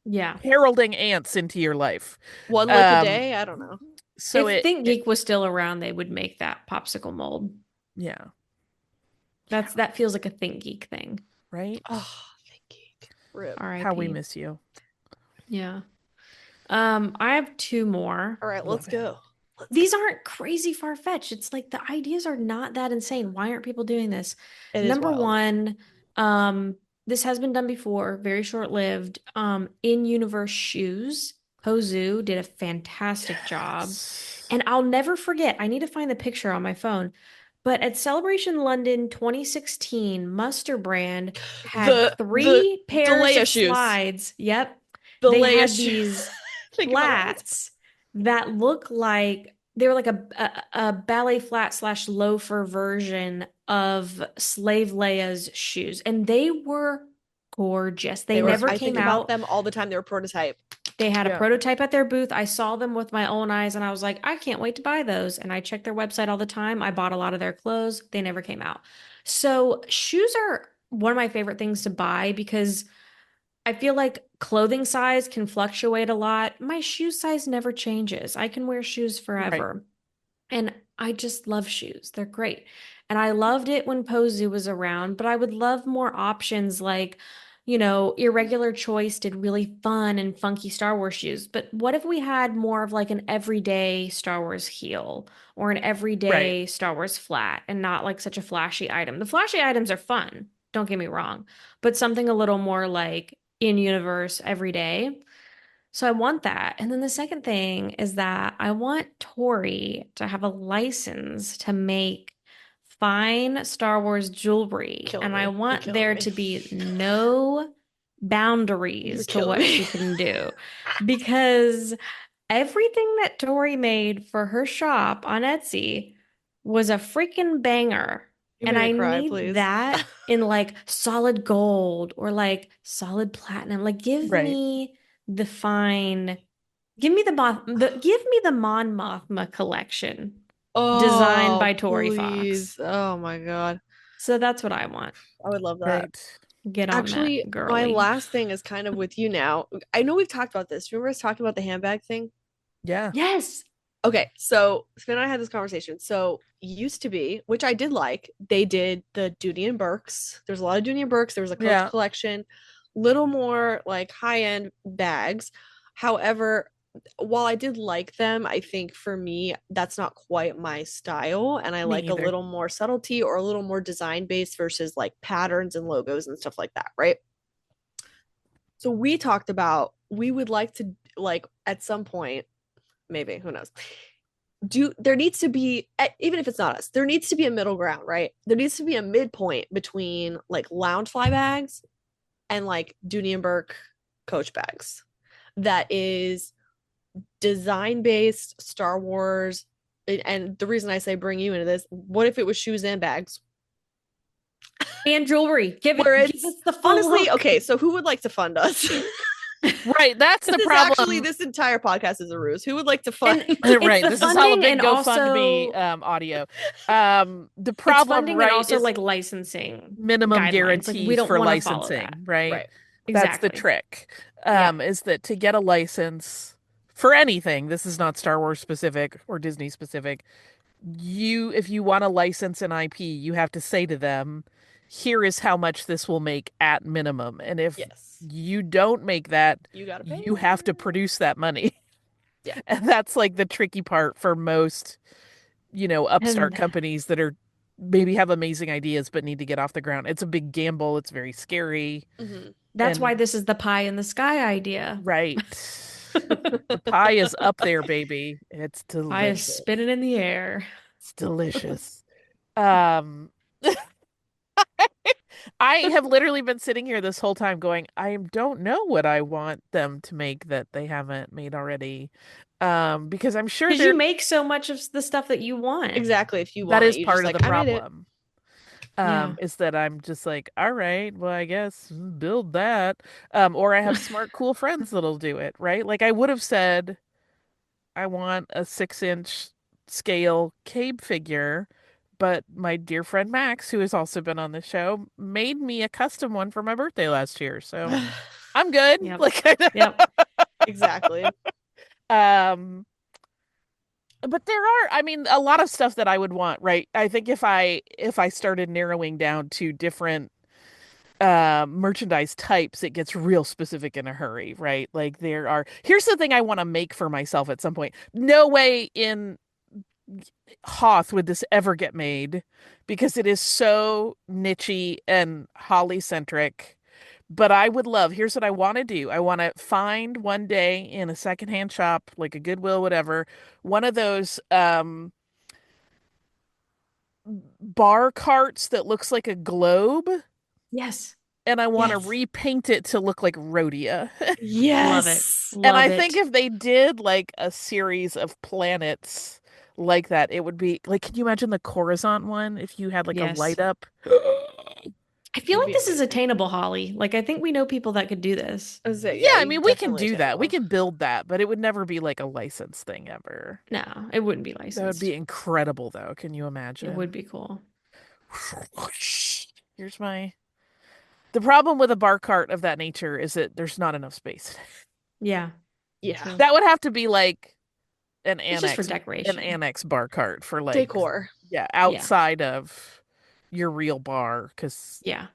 Yeah. heralding ants into your life. One lick a day? I don't know. So If Think Geek was still around, they would make that popsicle mold. yeah, That feels like a Think Geek thing. right? Oh, Think Geek. Rip. R.I.P. How we miss you. Yeah. I have two more. All right, let's go. These aren't crazy far-fetched. It's like the ideas are not that insane. Why aren't people doing this? Number one, this has been done before, very short-lived. In-universe shoes. Pozu did a fantastic job. And I'll never forget, I need to find the picture on my phone. But at Celebration London 2016, Muster Brand had three pairs of slides. Yep. They had these flats that look like they were like a ballet flat / loafer version of Slave Leia's shoes, and they were gorgeous. They never came out. I think about them all the time. They were prototype. They had a prototype at their booth. I saw them with my own eyes and I was like, I can't wait to buy those. And I checked their website all the time. I bought a lot of their clothes. They never came out. So shoes are one of my favorite things to buy because I feel like clothing size can fluctuate a lot. My shoe size never changes. I can wear shoes forever. Right. And I just love shoes. They're great. And I loved it when Pozu was around, but I would love more options like, Irregular Choice did really fun and funky Star Wars shoes. But what if we had more of like an everyday Star Wars heel or an everyday Star Wars flat and not like such a flashy item? The flashy items are fun, don't get me wrong, but something a little more like in-universe everyday. So I want that. And then the second thing is that I want Tori to have a license to make fine Star Wars jewelry. And I want there to be no boundaries to what she can do. Because everything that Tori made for her shop on Etsy was a freaking banger. And I need that in like solid gold or like solid platinum. Like give me the fine, give me the Mon Mothma collection. Designed by Tori Fox. Oh my god. So that's what I want. I would love that. Get on that, girlie. My last thing is kind of with you now. I know we've talked about this. Remember us talking about the handbag thing? Yeah. Yes. Okay, so Finn and I had this conversation. So used to be, which I did like, they did the Dooney and Burks. There's a lot of Dooney and Burks. There was a Coach collection, little more like high-end bags. However, while I did like them, I think for me, that's not quite my style. And I like a little more subtlety or a little more design based versus like patterns and logos and stuff like that. Right. So we talked about, we would like to like at some point, maybe, who knows, there needs to be, even if it's not us, there needs to be a middle ground, right? There needs to be a midpoint between like Loungefly bags and like Dooney and Burke Coach bags that is design based Star Wars. And the reason I say bring you into this, what if it was shoes and bags and jewelry? Give us the full honestly look. Okay, so who would like to fund us? Right, that's the problem. Actually, this entire podcast is a ruse. Who would like to fund? Right, this is all a big GoFundMe audio. The problem, funding right, and also is like licensing minimum guidelines. guarantees like, we don't for licensing, that. Right? Exactly. That's the trick. Is that to get a license for anything? This is not Star Wars specific or Disney specific. If you want to license an IP, you have to say to them, here is how much this will make at minimum. And if you don't make that, you have to produce that money. Yeah. And that's like the tricky part for most, upstart companies that are maybe have amazing ideas but need to get off the ground. It's a big gamble. It's very scary. Mm-hmm. That's why this is the pie in the sky idea. Right. The pie is up there, baby. It's delicious. Pie is spinning in the air. It's delicious. I have literally been sitting here this whole time going, I don't know what I want them to make that they haven't made already. Because I'm sure Because you make so much of the stuff that you want. Exactly. If you that want it, is you're just part of like, the I made it. problem. Yeah. Is that I'm just like, all right, well, I guess build that. Or I have smart, cool friends that'll do it, right? Like I would have said, I want a 6-inch scale Cabe figure, but my dear friend Max, who has also been on the show, made me a custom one for my birthday last year. So I'm good. Yep. Like, Yep. Exactly. um, but there are, I mean, a lot of stuff that I would want, right? I think if I started narrowing down to different merchandise types, it gets real specific in a hurry, right? Like here's the thing I want to make for myself at some point. No way in Hoth would this ever get made because it is so nichey and Holly centric. But I would love, here's what I want to do. I want to find one day in a secondhand shop, like a Goodwill, whatever, one of those bar carts that looks like a globe, Yes. and I want to Yes. repaint it to look like Rhodia. Love it. Yes. And Love I it. think if they did like a series of planets like that, it would be like, can you imagine the Coruscant one if you had like a Yes. light up? I feel It'd like be this is amazing. attainable, Holly. Like I think we know people that could do this. I was like, Yeah, I you mean, we can definitely do that. We attainable. can build that, but it would never be like a licensed thing ever. No, it wouldn't be That would licensed. be incredible, though. Can you It imagine? would be cool. Here's my. The problem with a bar cart of that nature is that there's not enough space. Yeah. Yeah. True. That would have to be like an It's just for annex, decoration. an annex bar cart for like Decor. yeah, outside of your real bar. Because, Yeah.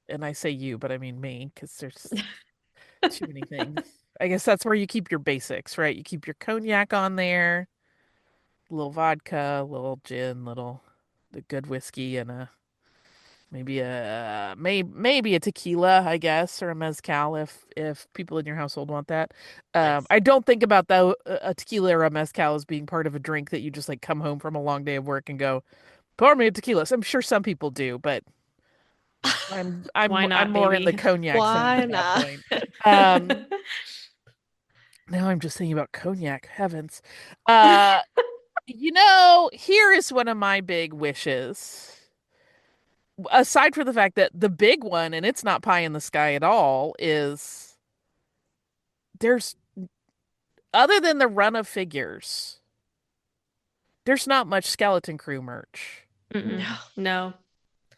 and I say you, but I mean me, because there's too many things. I guess that's where you keep your basics, right? You keep your cognac on there, a little vodka, a little gin, little the good whiskey, and maybe a tequila, I guess, or a mezcal if people in your household want that. Nice. I don't think about a tequila or a mezcal as being part of a drink that you just like come home from a long day of work and go, pour me a tequila. So I'm sure some people do, but Why I'm not, more in the baby? cognac Why zone at that not? point. Um, now I'm just thinking about cognac. Heavens. Uh, here is one of my big wishes. Aside from the fact that the big one, and it's not pie in the sky at all, is there's other than the run of figures, there's not much Skeleton Crew merch. Mm-mm. No.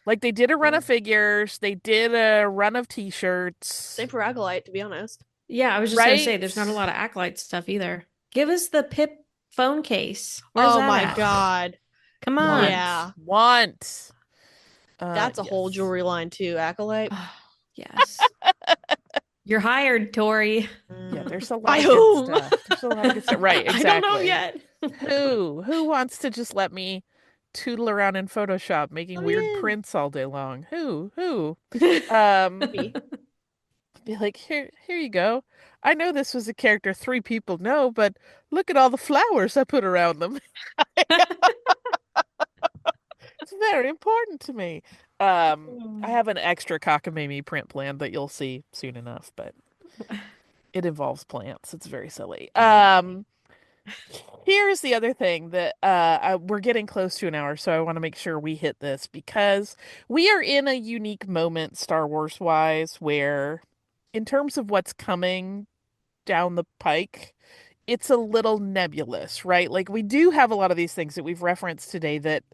Like they did a run No. of figures, they did a run of t-shirts. Same for Acolyte, to be honest. Yeah, I was just gonna Right? say there's not a lot of Acolyte stuff either. Give us the Pip phone case. Where's Oh that my at? god. Come on. Yeah. Want. That's a whole Yes. jewelry line too. Acolyte. Oh, yes. You're hired, Tori. Yeah, there's a lot By of whom? good stuff. There's a lot of good stuff. Right, I don't know exactly. yet. Who wants to just let me tootle around in Photoshop making Let me weird in. prints all day long? Who? Me. Be like, here you go. I know this was a character 3 people know, but look at all the flowers I put around them. It's very important to me. I have an extra cockamamie print plan that you'll see soon enough, but it involves plants. It's very silly. Here's the other thing that we're getting close to an hour, so I want to make sure we hit this because we are in a unique moment Star Wars wise where in terms of what's coming down the pike, it's a little nebulous, right? Like we do have a lot of these things that we've referenced today that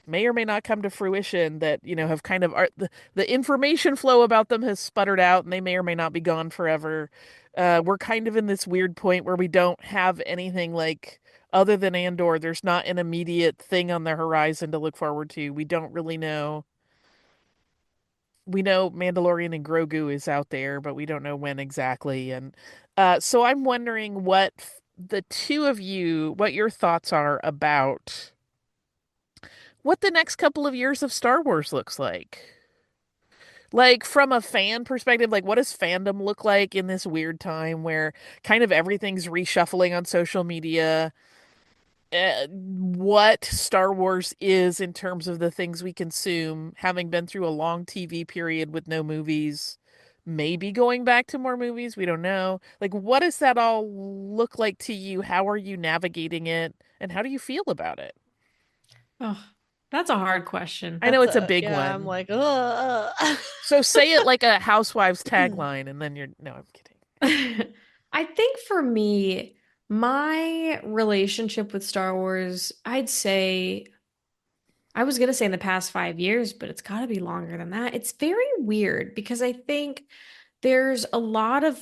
may or may not come to fruition that, have kind of the information flow about them has sputtered out and they may or may not be gone forever. We're kind of in this weird point where we don't have anything like other than Andor. There's not an immediate thing on the horizon to look forward to. We don't really know. We know Mandalorian and Grogu is out there, but we don't know when exactly. And so I'm wondering the two of you, what your thoughts are about what the next couple of years of Star Wars looks like. Like from a fan perspective, like what does fandom look like in this weird time where kind of everything's reshuffling on social media what Star Wars is in terms of the things we consume, having been through a long TV period with no movies, maybe going back to more movies, we don't know. Like, what does that all look like to you? How are you navigating it? And how do you feel about it? Oh, that's a hard question. I know That's it's a a big yeah, I'm one. like, ugh. So say it like a Housewives tagline, and then you're, no, I'm kidding. I think for me, my relationship with Star Wars, I'd say, I was going to say in the past 5 years, but it's got to be longer than that. It's very weird because I think there's a lot of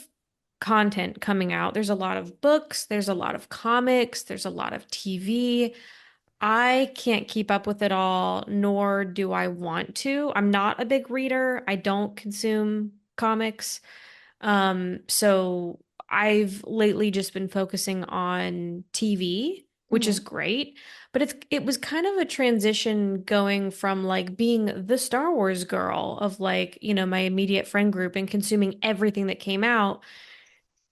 content coming out. There's a lot of books, there's a lot of comics, there's a lot of TV. I can't keep up with it all, nor do I want to. I'm not a big reader. I don't consume comics. So I've lately just been focusing on TV, which is great. But it was kind of a transition going from like being the Star Wars girl of like, my immediate friend group and consuming everything that came out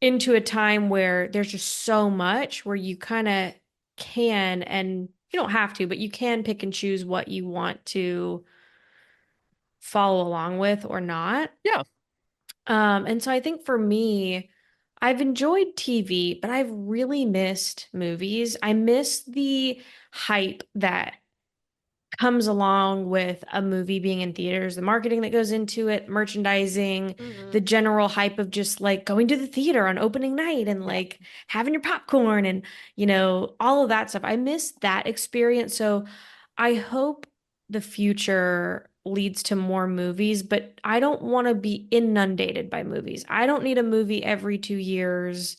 into a time where there's just so much where you kind of can, and you don't have to, but you can pick and choose what you want to follow along with or not. Yeah. And so I think for me, I've enjoyed TV, but I've really missed movies. I miss the hype that comes along with a movie being in theaters, the marketing that goes into it, merchandising, the Mhm. general hype of just like going to the theater on opening night and Yeah. like having your popcorn and, all of that stuff. I miss that experience. So I hope the future leads to more movies, but I don't want to be inundated by movies. I don't need a movie every 2 years.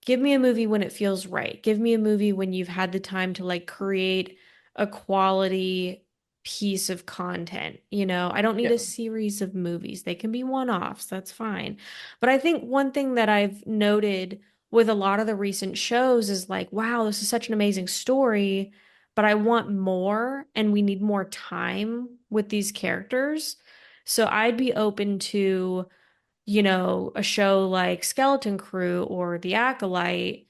Give me a movie when it feels right. Give me a movie when you've had the time to like create a quality piece of content. I don't need Yeah. a series of movies. They can be one-offs. That's fine. But I think one thing that I've noted with a lot of the recent shows is like, wow, this is such an amazing story, but I want more and we need more time with these characters. So I'd be open to a show like Skeleton Crew or The Acolyte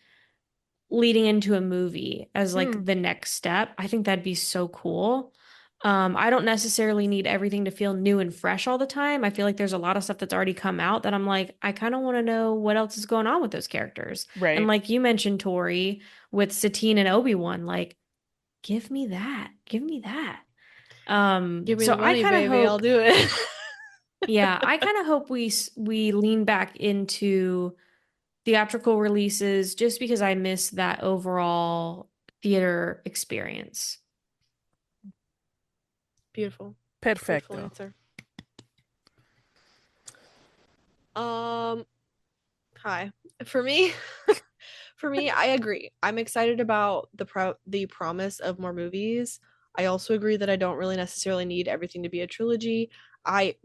leading into a movie as Hmm. like the next step. I think that'd be so cool. I don't necessarily need everything to feel new and fresh all the time. I feel like there's a lot of stuff that's already come out that I'm like, I kind of want to know what else is going on with those characters. And Right. like you mentioned, Tori, with Satine and Obi-Wan, like, give me that. Give me that. Give me So the I money, kind of baby. I'll hope, do it. yeah, I kind of hope we lean back into theatrical releases just because I miss that overall theater experience. Beautiful. Beautiful Perfecto. answer. Um, Hi. For me, I agree. I'm excited about the promise of more movies. I also agree that I don't really necessarily need everything to be a trilogy.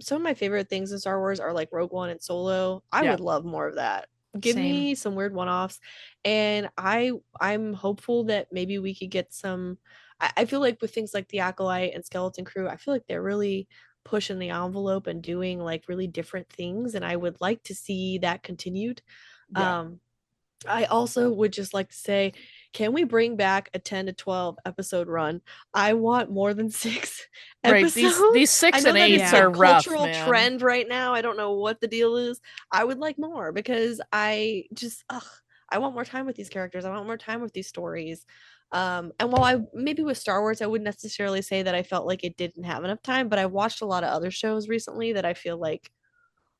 Some of my favorite things in Star Wars are like Rogue One and Solo. I Yeah. would love more of that. Give Same. me some weird one-offs. And I'm hopeful that maybe we could get some. I feel like with things like The Acolyte and Skeleton Crew, I feel like they're really pushing the envelope and doing like really different things, and I would like to see that continued. Yeah. I also would just like to say, can we bring back a 10 to 12 episode run? I want more than six Right. These episodes. I six know and that is eights Yeah. the are rough, cultural man. trend right now. I don't know what the deal is. I would like more because I want more time with these characters. I want more time with these stories. And while I maybe with Star Wars, I wouldn't necessarily say that I felt like it didn't have enough time, but I watched a lot of other shows recently that I feel like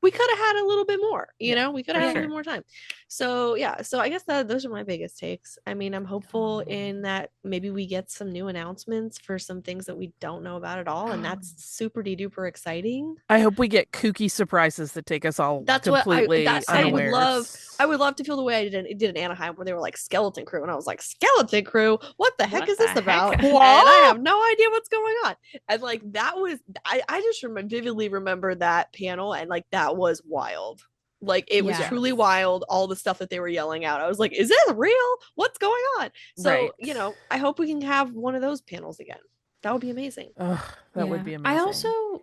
we could have had a little bit more, Yeah, we could for have had a Yeah. sure. little more time. So yeah, so I guess that those are my biggest takes. I mean, I'm hopeful in that maybe we get some new announcements for some things that we don't know about at all, and that's super duper exciting. I hope we get kooky surprises that take us all That's what completely I would love. unawares. I would love to feel the way I did in Anaheim, where they were like Skeleton Crew, and I was like, Skeleton Crew, what the heck What is the this about? heck? And What? I have no idea what's going on. And like that was, I just vividly remember that panel, and like that was wild. Like it was Yeah. truly wild. All the stuff that they were yelling out, I was like, is this real? What's going on? So Right. I hope we can have one of those panels again. That would be amazing. Ugh, that would Yeah. be I amazing. also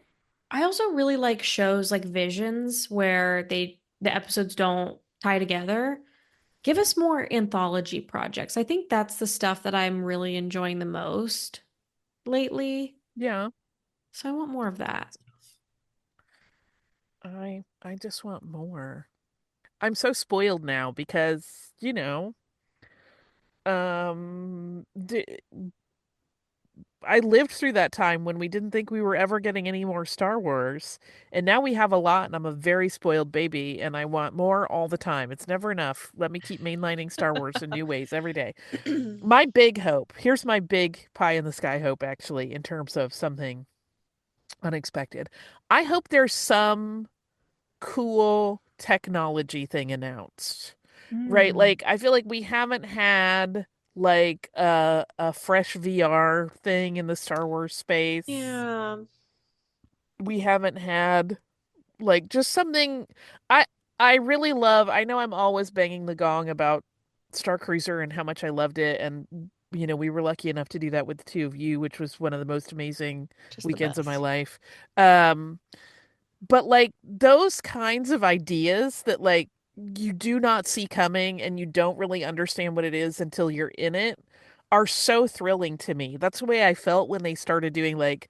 I also really like shows like Visions where the episodes don't tie together. Give us more anthology projects. I think that's the stuff that I'm really enjoying the most lately. Yeah. So I want more of that. I just want more. I'm so spoiled now because, d I lived through that time when we didn't think we were ever getting any more Star Wars, and now we have a lot, and I'm a very spoiled baby, and I want more all the time. It's never enough. Let me keep mainlining Star Wars in new ways every day. My big hope, here's my big pie in the sky hope, actually, in terms of something unexpected. I hope there's some cool technology thing announced, right? Like, I feel like we haven't had like a fresh VR thing in the Star Wars space. Yeah. We haven't had like just something I I really love. I know I'm always banging the gong about Star Cruiser and how much I loved it, and we were lucky enough to do that with the two of you, which was one of the most amazing Just the weekends of my best. life. Um but like those kinds of ideas that like you do not see coming and you don't really understand what it is until you're in it are so thrilling to me. That's the way I felt when they started doing like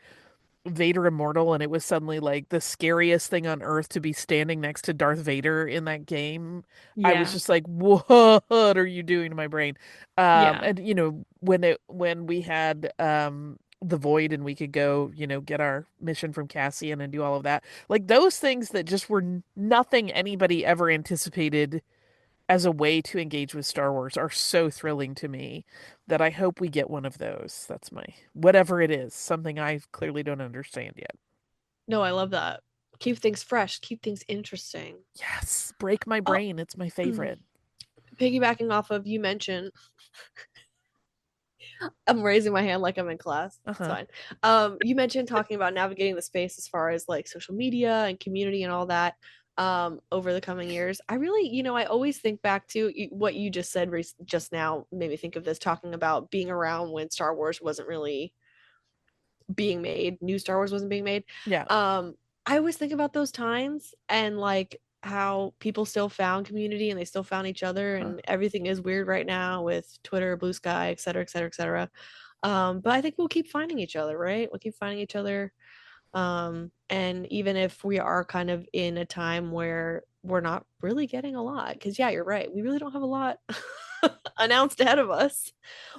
Vader Immortal, and it was suddenly like the scariest thing on earth to be standing next to Darth Vader in that game. I was Yeah. just like, what are you doing to my brain? Yeah. And when we had the Void and we could go, get our mission from Cassian and do all of that. Like those things that just were nothing anybody ever anticipated as a way to engage with Star Wars are so thrilling to me that I hope we get one of those. That's my whatever it is, something I clearly don't understand yet. No, I love that. Keep things fresh, keep things interesting. Yes, break my Oh, brain. It's my favorite. piggybacking off of you mentioned, I'm raising my hand like I'm in class. It's Uh-huh. fine. You mentioned talking about navigating the space as far as like social media and community and all that over the coming years. I really, I always think back to what you just said just now made me think of this talking about being around when Star Wars wasn't really being made, new Star Wars wasn't being made. Yeah. I always think about those times and like how people still found community and they still found each other, Huh. and everything is weird right now with Twitter, Blue Sky, et cetera, et cetera, et cetera. But I think we'll keep finding each other, right? We'll keep finding each other. And even if we are kind of in a time where we're not really getting a lot, because yeah, you're right, we really don't have a lot announced ahead of us.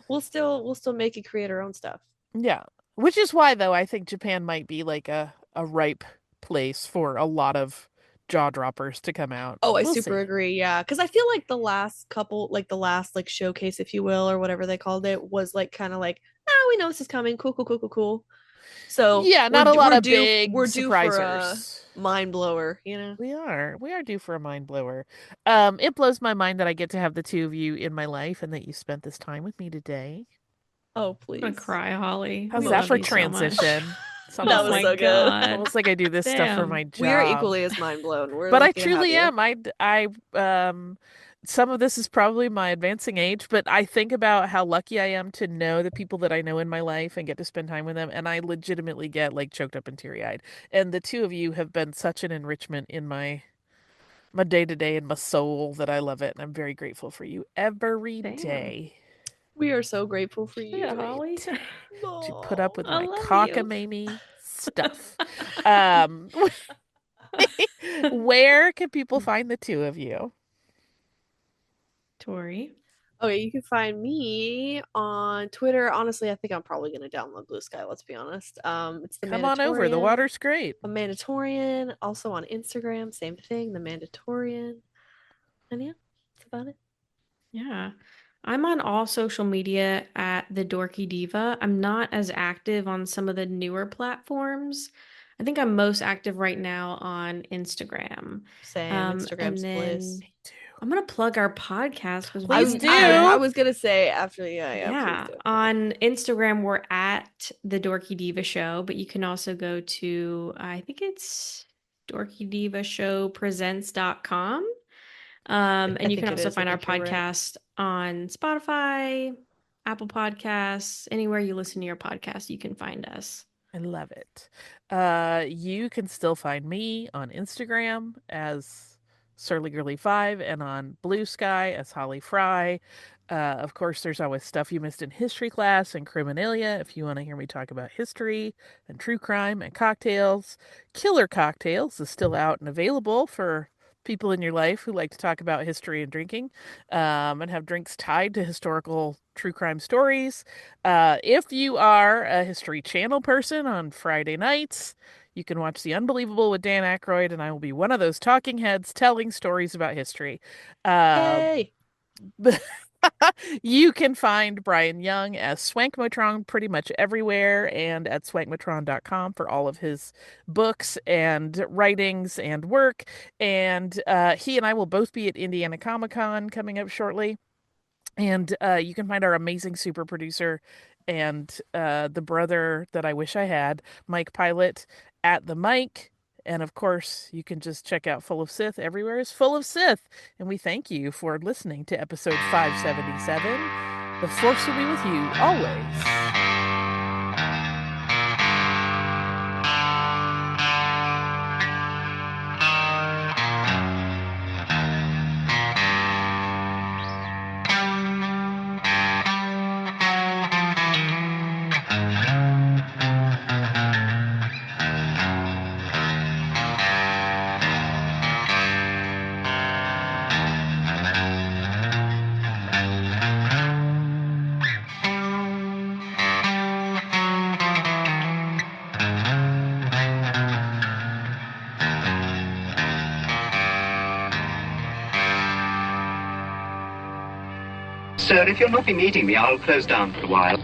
We'll still make and create our own stuff. Yeah. Which is why though I think Japan might be like a ripe place for a lot of jaw droppers to come out. Oh, I We'll super see. agree. Yeah, because I feel like the last couple, like the last like showcase, if you will, or whatever they called it, was like kind of like, ah, we know this is coming. Cool, cool, cool, cool, cool. So Yeah, we're not a lot we're of due big we're due for a surprisers. mind blower, you know? We are due for a mind blower. It blows my mind that I get to have the two of you in my life and that you spent this time with me today. Oh, I'm gonna please. cry, Holly. How's We that love for you so much. transition? It's That Oh almost was my like so good. it's God. almost like I do this stuff for Damn. my We are job. equally as mind blown. We're But I lucky to have truly you. am. Some of this is probably my advancing age, but I think about how lucky I am to know the people that I know in my life and get to spend time with them, and I legitimately get like choked up and teary-eyed. And the two of you have been such an enrichment in my day-to-day and my soul that I love it, and I'm very grateful for you every Damn. day. We are so grateful for Shit, you. Every Holly. day to put up Oh. with I my love you. cockamamie stuff. Um, where can people find the two of you? Tori. Okay, you can find me on Twitter. Honestly, I think I'm probably gonna download Blue Sky, let's be honest. It's the Come on over. The Mandatorian. water's great. A Mandatorian. Also on Instagram, same thing, the Mandatorian. And yeah, that's about it. Yeah. I'm on all social media at the Dorky Diva. I'm not as active on some of the newer platforms. I think I'm most active right now on Instagram. Same. And Instagram's bliss. then I'm gonna plug our podcast because we Please haven't I do. said. was gonna say after, yeah, please Yeah, do. on Instagram we're at the Dorky Diva Show, but you can also go to I think it's dorkydivashowpresents.com. I And you can think it also is. I find our think you're right. podcast on Spotify, Apple Podcasts, anywhere you listen to your podcast, you can find us. I love it. You can still find me on Instagram as Surly Girly 5 and on Blue Sky as Holly Fry. Of course, there's always Stuff You Missed in History Class and Criminalia if you want to hear me talk about history and true crime and cocktails. Killer Cocktails is still out and available for people in your life who like to talk about history and drinking and have drinks tied to historical true crime stories. If you are a History Channel person on Friday nights, you can watch The Unbelievable with Dan Aykroyd, and I will be one of those talking heads telling stories about history. Yay! You can find Brian Young as Swankmotron pretty much everywhere and at swankmotron.com for all of his books and writings and work. And he and I will both be at Indiana Comic-Con coming up shortly. And you can find our amazing super producer and the brother that I wish I had, Mike Pilot, at the mic. And of course, you can just check out Full of Sith. Everywhere is Full of Sith. And we thank you for listening to episode 577. The Force will be with you always. Sir, if you'll not be meeting me, I'll close down for a while.